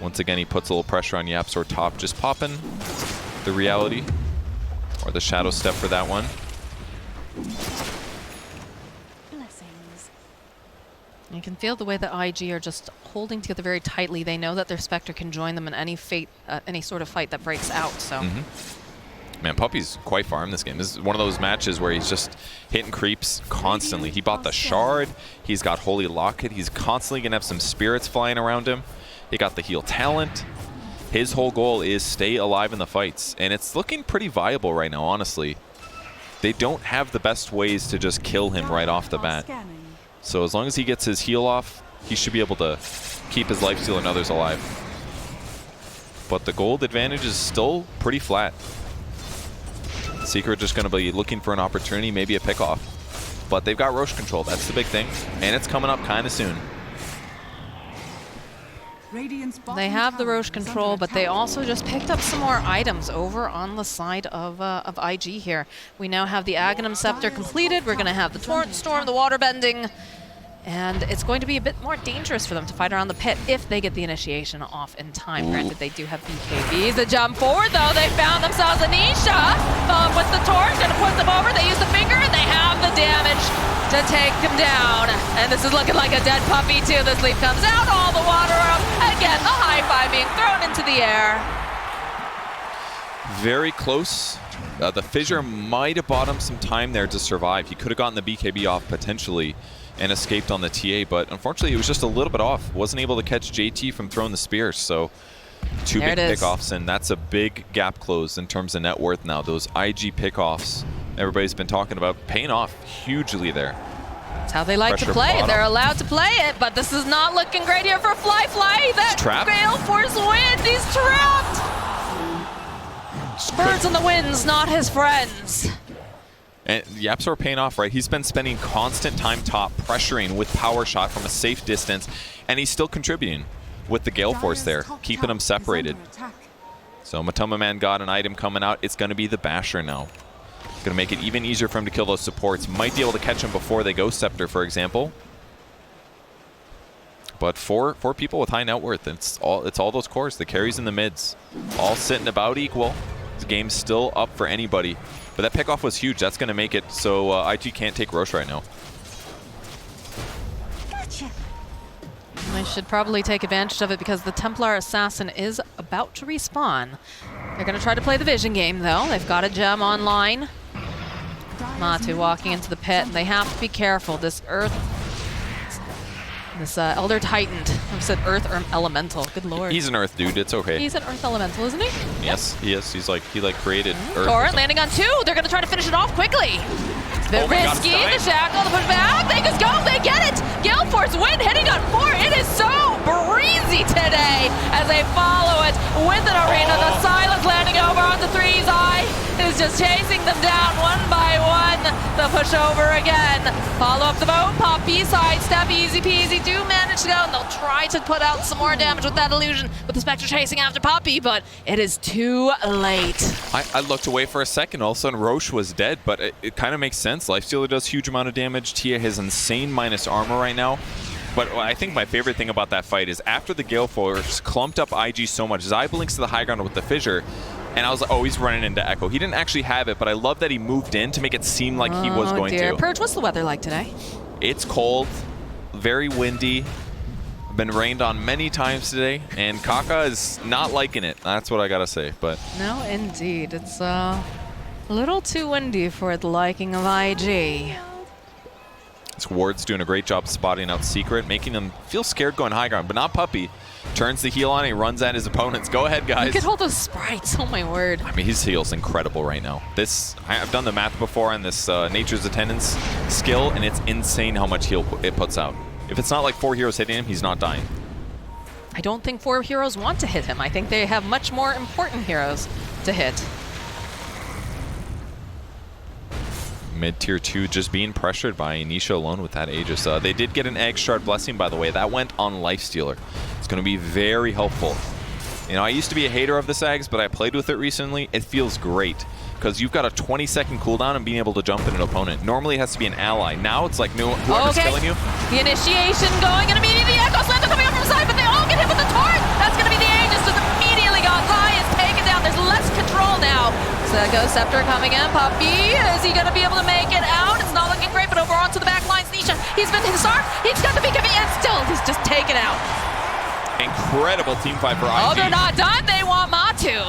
Once again, he puts a little pressure on Yapsor top, just popping the reality, or the Shadow Step for that one. You can feel the way that IG are just holding together very tightly. They know that their Spectre can join them in any sort of fight that breaks out. So, Man, Puppy's quite far in this game. This is one of those matches where he's just hitting creeps constantly. He bought the Shard. He's got Holy Locket. He's constantly going to have some spirits flying around him. He got the heal talent. His whole goal is stay alive in the fights. And it's looking pretty viable right now, honestly. They don't have the best ways to just kill him right off the bat. So as long as he gets his heal off, he should be able to keep his Lifestealer and others alive. But the gold advantage is still pretty flat. Secret just going to be looking for an opportunity, maybe a pickoff. but they've got Rosh control. That's the big thing, and it's coming up kind of soon. They have the Rosh control, but they also just picked up some more items over on the side of IG here. We now have the Aghanim Scepter completed. We're going to have the Torrent Storm, the Water Bending, and it's going to be a bit more dangerous for them to fight around the pit if they get the initiation off in time. Granted, they do have BKBs. The jump forward, though, they found themselves Anisha with the torch, going to put them over. They use the finger, and they have the damage to take him down. And this is looking like a dead puppy, too. This leaf comes out, all the water up. Again, the high five being thrown into the air. Very close. The Fissure might have bought him some time there to survive. He could have gotten the BKB off potentially and escaped on the TA, but unfortunately he was just a little bit off. Wasn't able to catch JT from throwing the spear, so two big pickoffs, and that's a big gap close in terms of net worth now. Those IG pickoffs everybody's been talking about paying off hugely there. That's how they like to play. They're allowed to play it, but this is not looking great here for Fly. That Gale Force wind, he's trapped! Birds in the wind's not his friends. And the Yaps are paying off, right? He's been spending constant time top, pressuring with power shot from a safe distance, and he's still contributing with the Gale Force there, keeping them separated. So Matoma Man got an item coming out. It's going to be the Basher now. Going to make it even easier for him to kill those supports. Might be able to catch him before they go Scepter, for example. But for people with high net worth, it's all those cores, the carries and the mids, all sitting about equal. This game's still up for anybody. But that pickoff was huge. That's going to make it so IG can't take Rosh right now. Gotcha. They should probably take advantage of it because the Templar Assassin is about to respawn. They're going to try to play the vision game, though. They've got a gem online. Matu walking into the pit, and they have to be careful. This Elder Titan. I said Earth or Elemental. Good lord. He's an Earth dude. It's okay. He's an Earth Elemental, isn't he? Yes, he is. He created Earth. Torrent landing on 2. They're going to try to finish it off quickly. The risky, the shackle, the pushback. They just go. They get it. Gale Force wind hitting on 4. It is so breezy today as they follow it with an arena. The silence landing over onto 3's eye is just chasing them down one by one. The push over again. Follow up the boat. Pop B side step. Easy peasy. Do manage to go, and they'll try to put out some more damage with that illusion with the Spectre chasing after Poppy, but it is too late. I looked away for a second. All of a sudden, Rosh was dead, but it kind of makes sense. Lifestealer does huge amount of damage. Tia has insane minus armor right now. But I think my favorite thing about that fight is after the Gale Force clumped up IG so much, Zai blinks to the high ground with the Fissure, and I was like, oh, he's running into Echo. He didn't actually have it, but I love that he moved in to make it seem like he was going to. Purge, what's the weather like today? It's cold, very windy. Been rained on many times today, and Kaka is not liking it. That's what I gotta say. But no, indeed, it's a little too windy for the liking of IG. This Ward's doing a great job spotting out Secret, making them feel scared going high ground, but not Puppy. Turns the heal on, he runs at his opponents. Go ahead, guys. You could hold those sprites, oh my word. I mean, his heal's incredible right now. I've done the math before on this Nature's Attendance skill, and it's insane how much heal it puts out. If it's not like 4 heroes hitting him, he's not dying. I don't think 4 heroes want to hit him. I think they have much more important heroes to hit. Mid-tier 2 just being pressured by Anisha alone with that Aegis. They did get an Egg Shard Blessing, by the way. That went on Lifestealer. It's going to be very helpful. You know, I used to be a hater of the Sags, but I played with it recently. It feels great because you've got a 20-second cooldown and being able to jump in an opponent. Normally it has to be an ally. Now it's like whoever's killing you. The initiation going, and immediately the Echo Slams are coming up from the side, but they all get hit with the torch. That's going to be the Aegis just immediately got Zai is taken down. There's less control now. So Ghost Scepter coming in. Puppy, is he going to be able to make it out? It's not looking great, but over onto the back lines, Nisha. He's been disarmed. He's got the BKB, and still he's just taken out. Incredible team fight for IG. Oh, they're not done. They want Matu.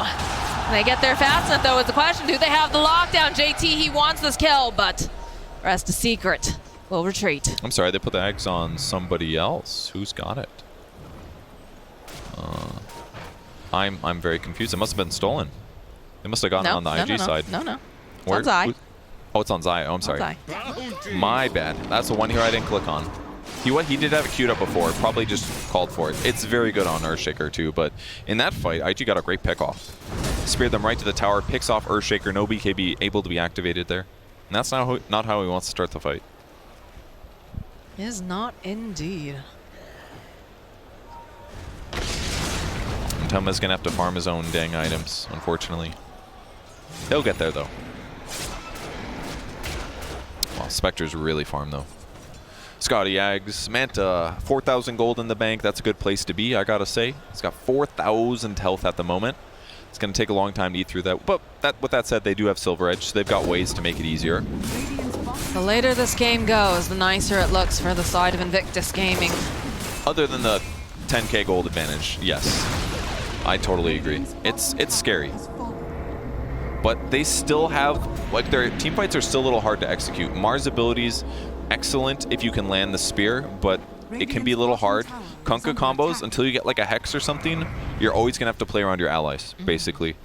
They get there fast enough, though, is the question. Do they have the lockdown? JT, he wants this kill, but rest a secret. Will retreat. I'm sorry, they put the eggs on somebody else. Who's got it? I'm very confused. It must have been stolen. They must have gotten it on the IG side. No. It's on Zai. Oh, it's on Zai. Oh, I'm sorry. Zai. My bad. That's the one here I didn't click on. He did have it queued up before. Probably just called for it. It's very good on Earthshaker too, but in that fight, IG got a great pick off. Speared them right to the tower, picks off Earthshaker, no BKB able to be activated there. And that's not how he wants to start the fight. Is not indeed. Toma's gonna have to farm his own dang items, unfortunately. He'll get there though. Well, Spectre's really farmed though. Scotty Yags, Manta, 4,000 gold in the bank. That's a good place to be, I gotta say. He's got 4,000 health at the moment. It's gonna take a long time to eat through that. But with that said, they do have Silver Edge, so they've got ways to make it easier. The later this game goes, the nicer it looks for the side of Invictus Gaming. Other than the 10k gold advantage, yes. I totally agree. It's scary. But they still have, like, their team fights are still a little hard to execute. Mars' abilities, excellent if you can land the spear, but it can be a little hard. Kunkka combos, until you get like a Hex or something, you're always gonna have to play around your allies, basically.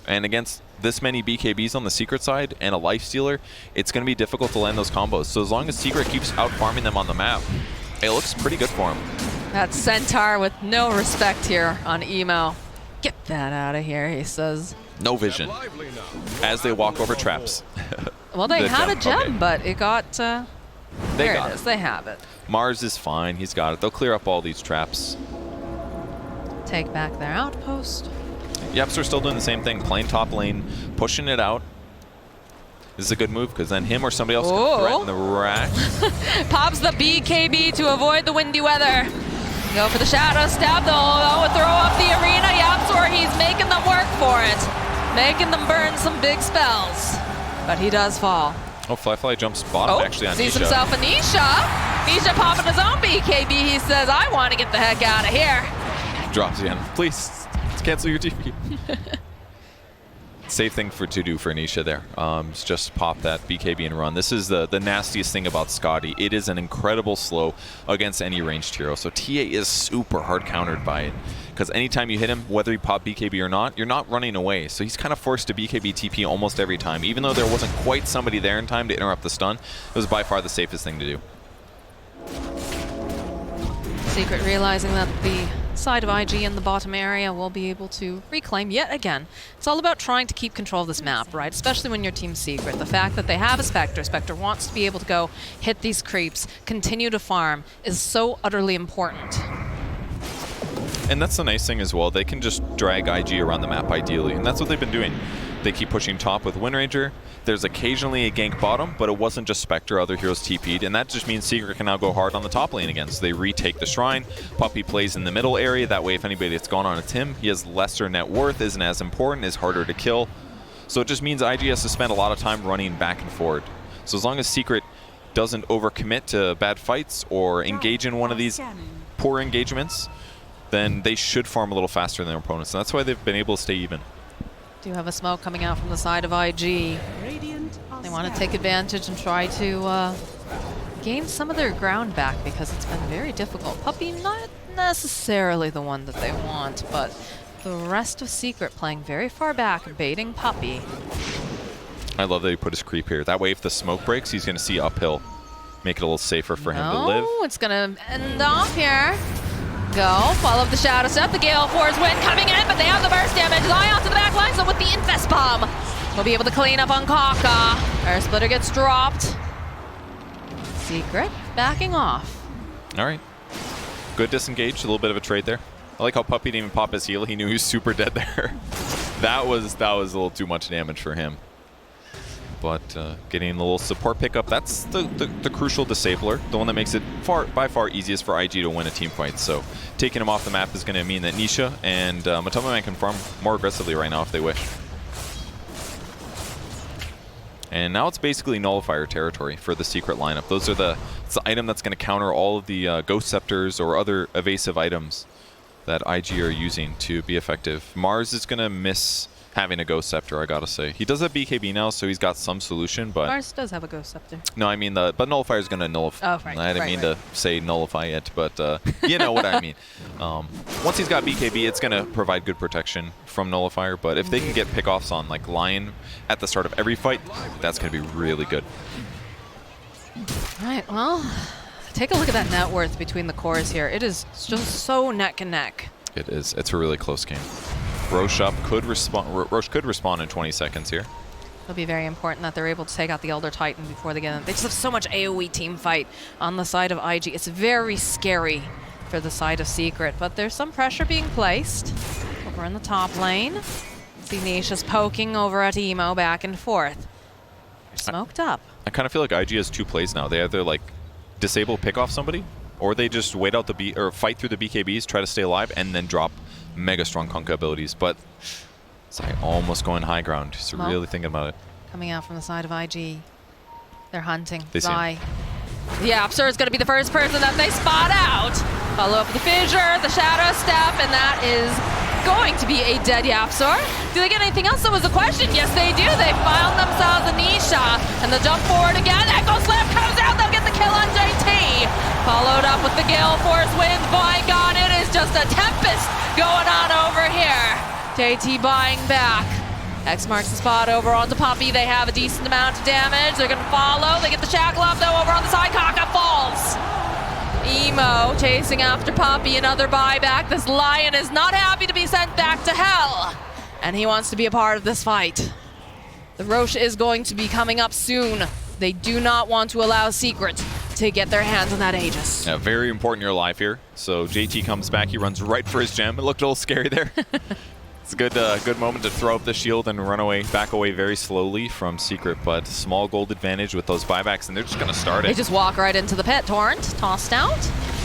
And against this many BKBs on the Secret side and a Lifestealer, it's gonna be difficult to land those combos. So as long as Secret keeps out farming them on the map, it looks pretty good for him. That Centaur with no respect here on emo. Get that out of here, he says. No vision as they walk over traps. Well, they had a gem, okay. But it got, there got it is, it. they have it. Mars is fine, he's got it. They'll clear up all these traps. Take back their outpost. Yeps are still doing the same thing, playing top lane, pushing it out. This is a good move, because then him or somebody else can threaten the rack. Pops the BKB to avoid the windy weather. Go for the shadow stab, though, throw up the arena. Yapsor, he's making them work for it. Making them burn some big spells. But he does fall. Oh, Flyfly jumps bottom actually on sees Nisha. himself a Nisha. Nisha popping his own BKB. He says, I want to get the heck out of here. Drops again. Please, cancel your TP. Safe thing to do for Nisha there. Is just pop that BKB and run. This is the nastiest thing about Scotty. It is an incredible slow against any ranged hero. So TA is super hard countered by it. Because anytime you hit him, whether you pop BKB or not, you're not running away. So he's kind of forced to BKB TP almost every time. Even though there wasn't quite somebody there in time to interrupt the stun, it was by far the safest thing to do. Secret realizing that the side of IG in the bottom area will be able to reclaim yet again. It's all about trying to keep control of this map, right? Especially when you're Team Secret. The fact that they have a Spectre, Spectre wants to be able to go hit these creeps, continue to farm, is so utterly important. And that's the nice thing as well. They can just drag IG around the map ideally, and that's what they've been doing. They keep pushing top with Windranger. There's occasionally a gank bottom, but it wasn't just Spectre, other heroes TP'd, and that just means Secret can now go hard on the top lane again. So they retake the Shrine. Puppey plays in the middle area. That way, if anybody that's gone on, it's him. He has lesser net worth, isn't as important, is harder to kill. So it just means IG has to spend a lot of time running back and forward. So as long as Secret doesn't overcommit to bad fights or engage in one of these poor engagements, then they should farm a little faster than their opponents. And that's why they've been able to stay even. Do have a smoke coming out from the side of IG. They want to take advantage and try to gain some of their ground back because it's been very difficult. Puppey not necessarily the one that they want, but the rest of Secret playing very far back, baiting Puppey. I love that he put his creep here. That way if the smoke breaks, he's going to see uphill. Make it a little safer for him to live. Oh, it's going to end off here. Go, follow the shadow step, the Gale Force wind coming in, but they have the burst damage. Zion to the back line, so with the Infest Bomb, we'll be able to clean up on Kaka. Air Splitter gets dropped. Secret backing off. All right. Good disengage, a little bit of a trade there. I like how Puppey didn't even pop his heal. He knew he was super dead there. that was a little too much damage for him. But getting a little support pickup, that's the crucial disabler, the one that makes it by far easiest for IG to win a team fight. So taking him off the map is going to mean that Nisha and Matoma Man can farm more aggressively right now if they wish. And now it's basically Nullifier territory for the Secret lineup. Those are it's the item that's going to counter all of the Ghost Scepters or other evasive items that IG are using to be effective. Mars is going to miss having a Ghost Scepter, I gotta say. He does have BKB now, so he's got some solution, but... Mars does have a Ghost Scepter. No, I mean, but Nullifier's gonna nullify... Oh, right, I didn't mean to say nullify it, but you know what I mean. Once he's got BKB, it's gonna provide good protection from Nullifier, but if they can get pickoffs on, like, Lion at the start of every fight, that's gonna be really good. All right, well, take a look at that net worth between the cores here. It is just so neck and neck. It is. It's a really close game. Rosh up could respond. Rosh could respond in 20 seconds here. It'll be very important that they're able to take out the Elder Titan before they get in. They just have so much AoE team fight on the side of IG. It's very scary for the side of Secret, but there's some pressure being placed over in the top lane. See Nisha's poking over at Emo back and forth. They're smoked up. I kind of feel like IG has two plays now. They either like disable pick off somebody, or they just wait out the or fight through the BKBs, try to stay alive, and then drop mega strong Kunkka abilities. But Zai almost going high ground. Just really thinking about it. Coming out from the side of IG. They're hunting. They see Zai. The Yapster is going to be the first person that they spot out. Follow up with the Fissure, the Shadow Step, and that is going to be a dead Yapster. Do they get anything else? That was the question. Yes, they do. They found themselves a Nisha, and the jump forward again. Echo Slam comes out. They'll get the kill on JT. Followed up with the Gale Force Winds. My God, it is just a tempest going on over here. JT buying back. X marks the spot over onto Puppey. They have a decent amount of damage. They're going to follow. They get the shackle up, though, over on the side. Kaka falls. Emo chasing after Puppey. Another buyback. This Lion is not happy to be sent back to hell, and he wants to be a part of this fight. The Rosh is going to be coming up soon. They do not want to allow Secret to get their hands on that Aegis. Yeah, very important you're alive here. So JT comes back. He runs right for his gem. It looked a little scary there. It's a good moment to throw up the shield and run away, back away very slowly from Secret, but small gold advantage with those buybacks, and they're just going to start it. They just walk right into the pit. Torrent tossed out.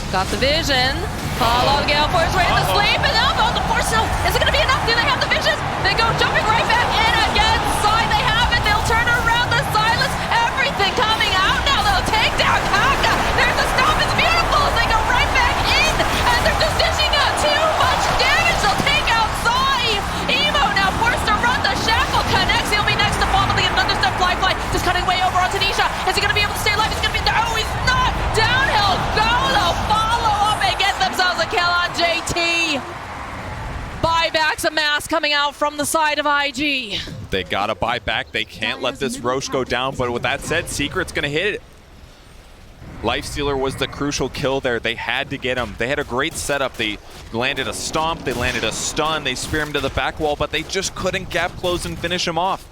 Got the vision. Follow the Gale Force right into sleep, and now the Force. No, is it going to be enough? Do they have the vision? They go jumping right back in again. Side, they have it. They'll turn around the silence. Everything coming out now. They'll take down Kaka. There's a stop. It's beautiful as they go right back in, and they're just dishing out too much damage. They'll take out Emo now forced to run. The shackle connects. He'll be next to fall. They get another step fly. Just cutting way over onto Nisha. Is he going to be able to stay alive? He's going to be there. Oh, he's not. Downhill. Go. They'll follow up and get themselves a kill on JT. Buybacks a mass coming out from the side of IG. They got to buy back. They can't let this Rosh go down. But with that said, Secret's going to hit it. Lifestealer was the crucial kill there. They had to get him. They had a great setup. They landed a stomp, they landed a stun, they spear him to the back wall, but they just couldn't gap close and finish him off.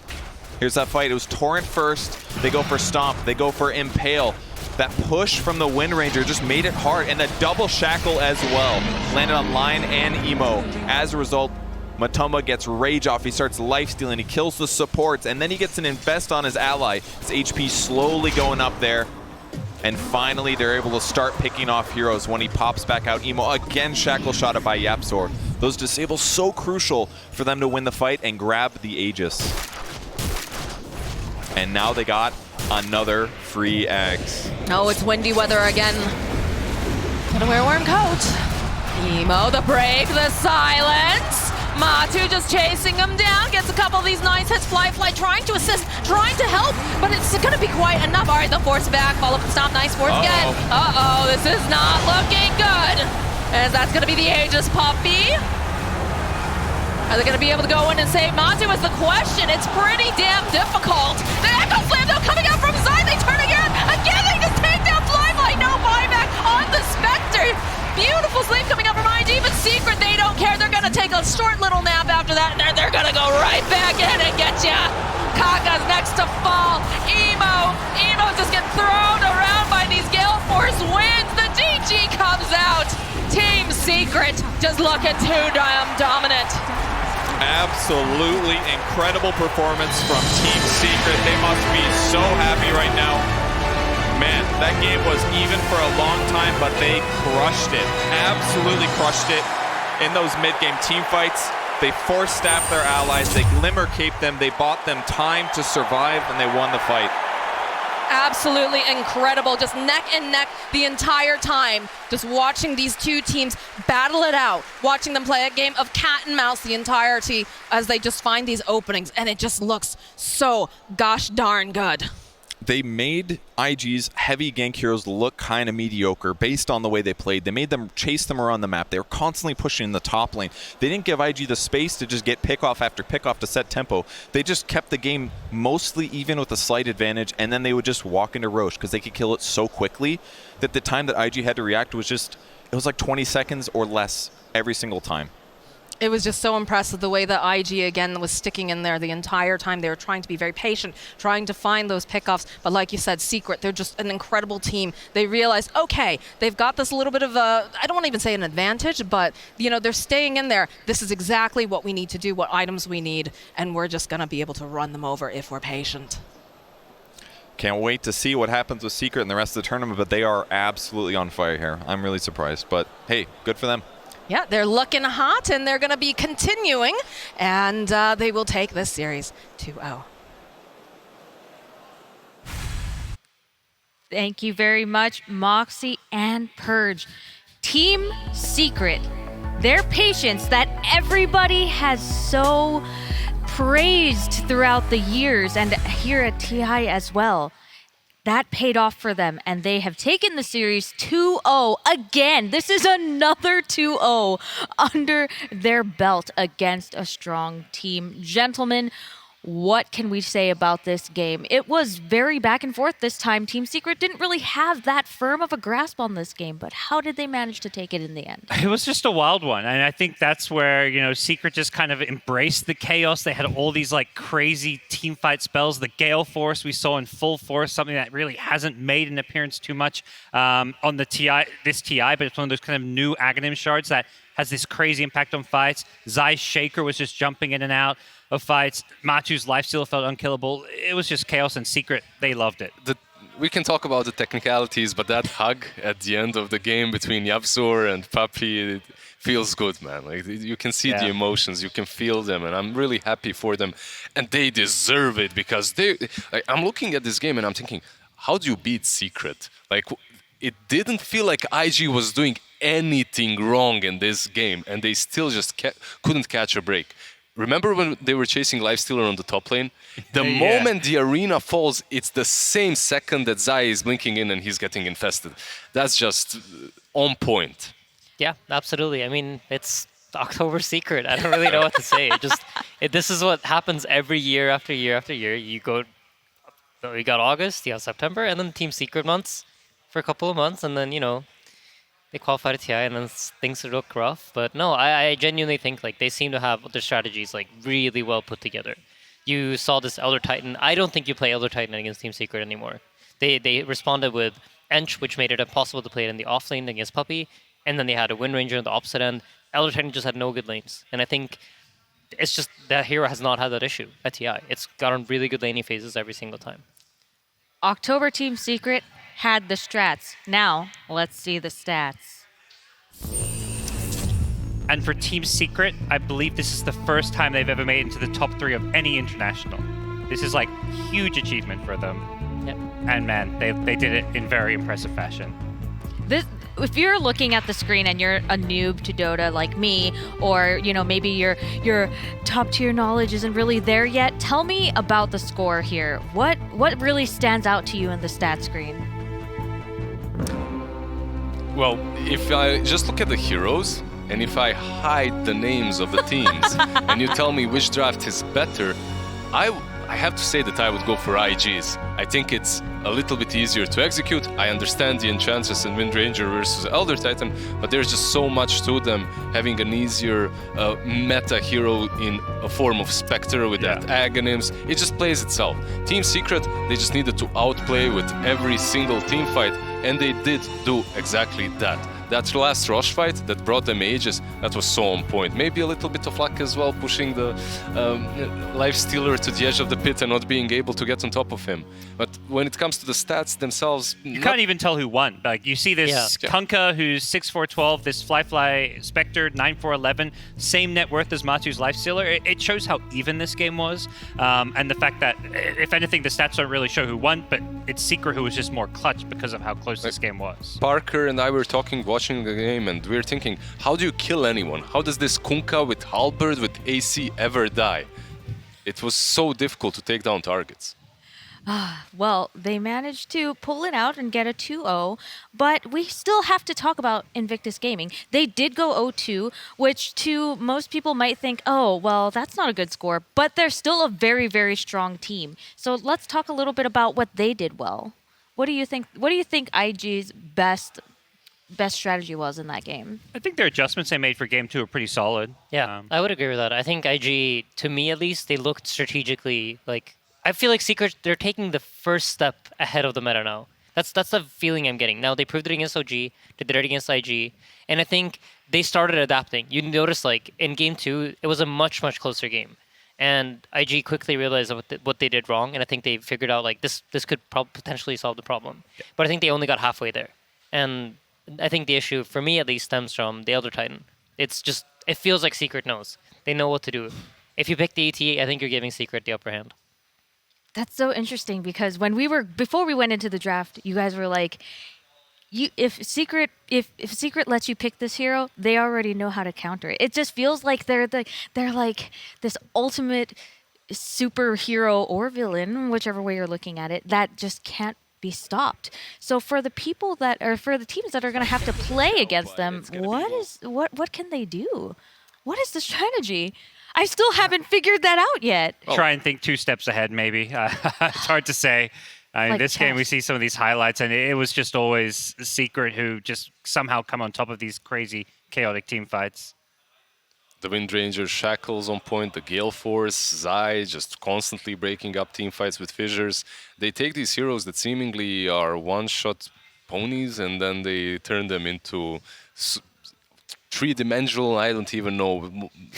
Here's that fight. It was Torrent first. They go for stomp. They go for impale. That push from the Wind Ranger just made it hard, and the double shackle as well. Landed on Lion and Emo. As a result, Matoma gets rage off. He starts lifestealing. He kills the supports, and then he gets an invest on his ally. His HP slowly going up there. And finally, they're able to start picking off heroes when he pops back out. Emo again shackle shotted by Yapzor. Those disables so crucial for them to win the fight and grab the Aegis. And now they got another free X. Oh, it's windy weather again. Gotta wear a warm coat. Emo, the break, the silence. Matu just chasing him down, gets a couple of these nice hits. Fly trying to assist, trying to help, but it's going to be quite enough. All right, the force back, follow up and stop, nice force again. Uh-oh, this is not looking good. As that's going to be the Aegis Puppey. Are they going to be able to go in and save Matu is the question. It's pretty damn difficult. The Echo Slam, though, coming out from side. They turn again. Again, they just take down Flyfly. No buyback on the Spectre. Beautiful sleep coming up from IG, but Secret, they don't care. They're going to take a short little nap after that, and they're going to go right back in and get ya. Kaka's next to fall. Emo just getting thrown around by these Gale Force Winds. The GG comes out. Team Secret just looking too damn dominant. Absolutely incredible performance from Team Secret. They must be so happy right now. Man, that game was even for a long time, but they crushed it. Absolutely crushed it in those mid-game team fights. They force-staffed their allies, they glimmer-caped them, they bought them time to survive, and they won the fight. Absolutely incredible, just neck and neck the entire time. Just watching these two teams battle it out, watching them play a game of cat and mouse the entirety as they just find these openings, and it just looks so gosh darn good. They made IG's heavy gank heroes look kind of mediocre based on the way they played. They made them chase them around the map. They were constantly pushing the top lane. They didn't give IG the space to just get pickoff after pickoff to set tempo. They just kept the game mostly even with a slight advantage, and then they would just walk into Rosh because they could kill it so quickly that the time that IG had to react was just, it was like 20 seconds or less every single time. It was just so impressive the way that IG again was sticking in there the entire time. They were trying to be very patient, trying to find those pickoffs. But like you said, Secret, they're just an incredible team. They realized, okay, they've got this little bit of a, I don't want to even say an advantage, but you know, they're staying in there. This is exactly what we need to do, what items we need, and we're just going to be able to run them over if we're patient. Can't wait to see what happens with Secret in the rest of the tournament, but they are absolutely on fire here. I'm really surprised, but hey, good for them. Yeah, they're looking hot, and they're going to be continuing, and they will take this series 2-0. Thank you very much, Moxie and Purge. Team Secret, their patience that everybody has so praised throughout the years, and here at TI as well. That paid off for them, and they have taken the series 2-0 again. This is another 2-0 under their belt against a strong team. Gentlemen, what can we say about this game? It was very back and forth this time. Team Secret didn't really have that firm of a grasp on this game, but how did they manage to take it in the end? It was just a wild one, and I think that's where, you know, Secret just kind of embraced the chaos. They had all these like crazy team fight spells. The Gale Force we saw in full force, something that really hasn't made an appearance too much on the this TI, but it's one of those kind of new Aghanim shards that has this crazy impact on fights. Zai's Shaker was just jumping in and out of fights. Machu's Lifestealer felt unkillable. It was just chaos, and Secret, they loved it. We can talk about the technicalities, but that hug at the end of the game between Yapzor and Papi, it feels good, man. Like, you can see the emotions, you can feel them, and I'm really happy for them. And they deserve it, because I'm looking at this game and I'm thinking, how do you beat Secret? Like, it didn't feel like IG was doing anything wrong in this game, and they still just couldn't catch a break. Remember when they were chasing Lifestealer on the top lane? The moment the arena falls, it's the same second that Zai is blinking in and he's getting infested. That's just on point. Yeah, absolutely. I mean, it's October Secret. I don't really know what to say. This is what happens every year after year after year. You got August, you got September, and then Team Secret months for a couple of months, and then, you know, they qualify to TI, and then things look rough. But no, I genuinely think like they seem to have their strategies like really well put together. You saw this Elder Titan. I don't think you play Elder Titan against Team Secret anymore. They responded with Ench, which made it impossible to play it in the off lane against Puppy, and then they had a Wind Ranger on the opposite end. Elder Titan just had no good lanes, and I think it's just that hero has not had that issue at TI. It's gotten really good laning phases every single time. October Team Secret had the strats. Now, let's see the stats. And for Team Secret, I believe this is the first time they've ever made it into the top 3 of any international. This is like huge achievement for them. Yep. And man, they did it in very impressive fashion. If you're looking at the screen and you're a noob to Dota like me, or you know, maybe your top tier knowledge isn't really there yet, tell me about the score here. What really stands out to you in the stat screen? Well, if I just look at the heroes, and if I hide the names of the teams, and you tell me which draft is better, I have to say that I would go for IGs. I think it's a little bit easier to execute. I understand the Enchantress and Wind Ranger versus Elder Titan, but there's just so much to them, having an easier meta hero in a form of Spectre with that Aghanims. It just plays itself. Team Secret, they just needed to outplay with every single team fight, and they did do exactly that. That last Rosh fight that brought them ages, that was so on point. Maybe a little bit of luck as well, pushing the Lifestealer to the edge of the pit and not being able to get on top of him. But when it comes to the stats themselves... You can't even tell who won. Like, you see this Kunkka, who's 6'4", this Fly Spectre, 9'4", same net worth as Matu's Lifestealer. It shows how even this game was. And the fact that, if anything, the stats don't really show who won, but it's Secret who was just more clutch because of how close this game was. Parker and I were watching the game, and we were thinking, how do you kill anyone? How does this Kunkka with Halberd, with AC ever die? It was so difficult to take down targets. Well, they managed to pull it out and get a 2-0, but we still have to talk about Invictus Gaming. They did go 0-2, which to most people might think, oh, well, that's not a good score, but they're still a very, very strong team. So let's talk a little bit about what they did well. What do you think? What do you think IG's best best strategy was in that game. I think their adjustments they made for game 2 are pretty solid. Yeah, I would agree with that. I think IG, to me at least, they looked strategically like. I feel like Secret, they're taking the first step ahead of the meta now. That's the feeling I'm getting. Now, they proved it against OG, they did it against IG, and I think they started adapting. You notice, like, in game 2, it was a much, much closer game. And IG quickly realized what they did wrong, and I think they figured out, like, this could potentially solve the problem. Yeah. But I think they only got halfway there. And I think the issue, for me at least, stems from the Elder Titan. It's just, it feels like Secret knows. They know what to do. If you pick the ET, I think you're giving Secret the upper hand. That's so interesting because before we went into the draft, you guys were like, if Secret lets you pick this hero, they already know how to counter it. It just feels like they're like this ultimate superhero or villain, whichever way you're looking at it, that just can't be stopped. So for the teams that are going to have to play against them, what can they do? What is the strategy? I still haven't figured that out yet. Try and think 2 steps ahead, maybe. It's hard to say. In Like this game, we chess. see some of these highlights, and it was just always Secret who just somehow come on top of these crazy, chaotic team fights. The Wind Ranger Shackles on point, the Gale Force, Zai just constantly breaking up team fights with fissures. They take these heroes that seemingly are one-shot ponies, and then they turn them into three-dimensional, I don't even know,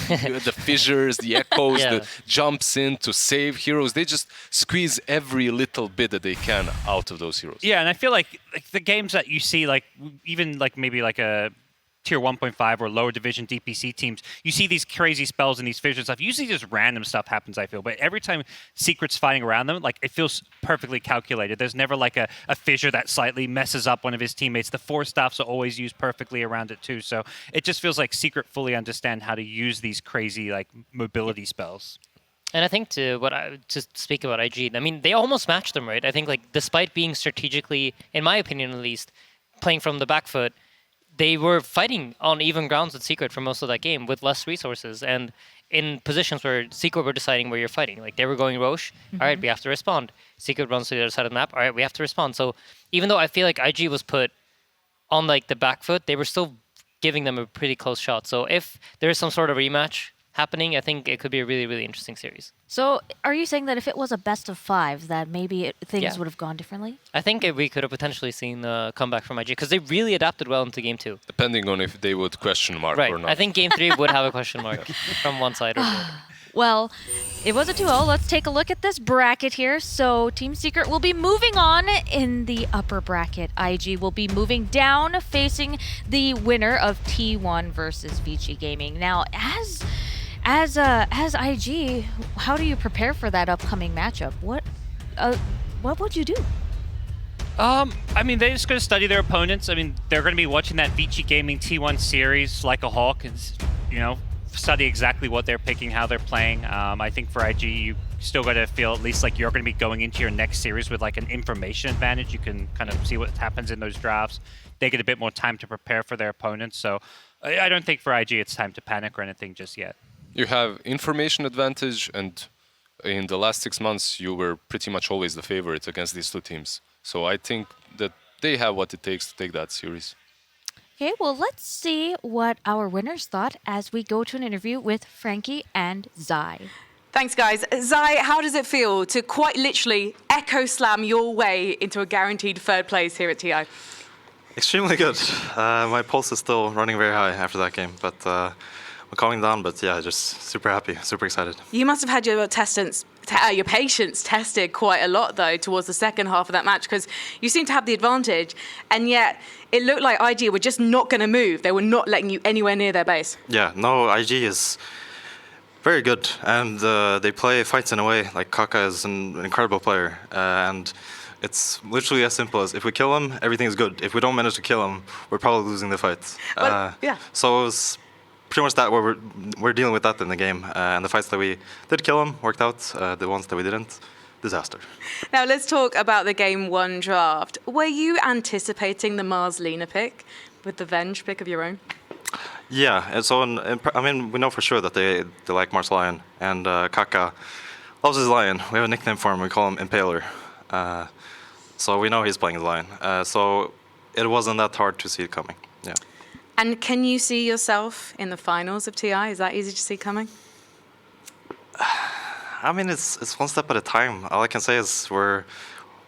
the fissures, the echoes, the jumps in to save heroes. They just squeeze every little bit that they can out of those heroes. Yeah, and I feel like the games that you see, like even like maybe like a tier 1.5 or lower division DPC teams, you see these crazy spells and these fissures stuff. Usually just random stuff happens, I feel. But every time Secret's fighting around them, like it feels perfectly calculated. There's never like a fissure that slightly messes up one of his teammates. The force staffs are always used perfectly around it too. So it just feels like Secret fully understand how to use these crazy like mobility spells. And I think to speak about IG, I mean, they almost matched them, right? I think like despite being strategically, in my opinion at least, playing from the back foot, they were fighting on even grounds with Secret for most of that game with less resources and in positions where Secret were deciding where you're fighting. Like they were going Rosh, all right, we have to respond. Secret runs to the other side of the map, all right, we have to respond. So even though I feel like IG was put on like the back foot, they were still giving them a pretty close shot. So if there is some sort of rematch happening, I think it could be a really, really interesting series. So are you saying that if it was a best of 5, that maybe things would have gone differently? I think we could have potentially seen a comeback from IG because they really adapted well into game 2. Depending on if they would question mark or not. I think game 3 would have a question mark from one side or the other. Well, it was a 2-0. Let's take a look at this bracket here. So Team Secret will be moving on in the upper bracket. IG will be moving down, facing the winner of T1 versus Vici Gaming. Now, as IG, how do you prepare for that upcoming matchup? What would you do? I mean, they're just going to study their opponents. I mean, they're going to be watching that Vici Gaming T1 series like a hawk and, study exactly what they're picking, how they're playing. I think for IG, you still got to feel at least like you're going to be going into your next series with like an information advantage. You can kind of see what happens in those drafts. They get a bit more time to prepare for their opponents. So I don't think for IG it's time to panic or anything just yet. You have information advantage, and in the last 6 months, you were pretty much always the favorite against these 2 teams. So I think that they have what it takes to take that series. Okay, well, let's see what our winners thought as we go to an interview with Frankie and Zai. Thanks, guys. Zai, how does it feel to quite literally echo slam your way into a guaranteed 3rd place here at TI? Extremely good. My pulse is still running very high after that game, but we're calming down. But yeah, just super happy, super excited. You must have had your patience tested quite a lot, though, towards the second half of that match, because you seem to have the advantage, and yet it looked like IG were just not going to move. They were not letting you anywhere near their base. Yeah, no, IG is very good, and they play fights in a way. Like Kaka is an incredible player, and it's literally as simple as if we kill him, everything is good. If we don't manage to kill him, we're probably losing the fight. Well, yeah. So it was pretty much that we're dealing with that in the game, and the fights that we did kill him worked out. The ones that we didn't, disaster. Now let's talk about the game 1 draft. Were you anticipating the Mars Lina pick with the Venge pick of your own? Yeah, and so I mean we know for sure that they like Mars Lion, and Kaka loves his lion. We have a nickname for him. We call him Impaler. So we know he's playing his lion. So it wasn't that hard to see it coming. Yeah. And can you see yourself in the finals of TI? Is that easy to see coming? I mean, it's one step at a time. All I can say is we're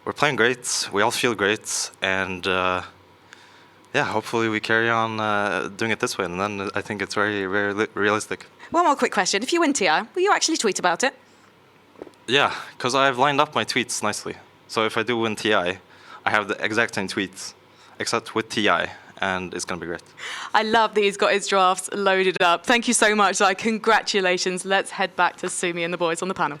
playing great. We all feel great, and yeah, hopefully we carry on doing it this way, and then I think it's very, very realistic. One more quick question. If you win TI, will you actually tweet about it? Yeah, because I've lined up my tweets nicely. So if I do win TI, I have the exact same tweets, except with TI, and it's going to be great. I love that he's got his drafts loaded up. Thank you so much, Zai. Congratulations. Let's head back to Sumi and the boys on the panel.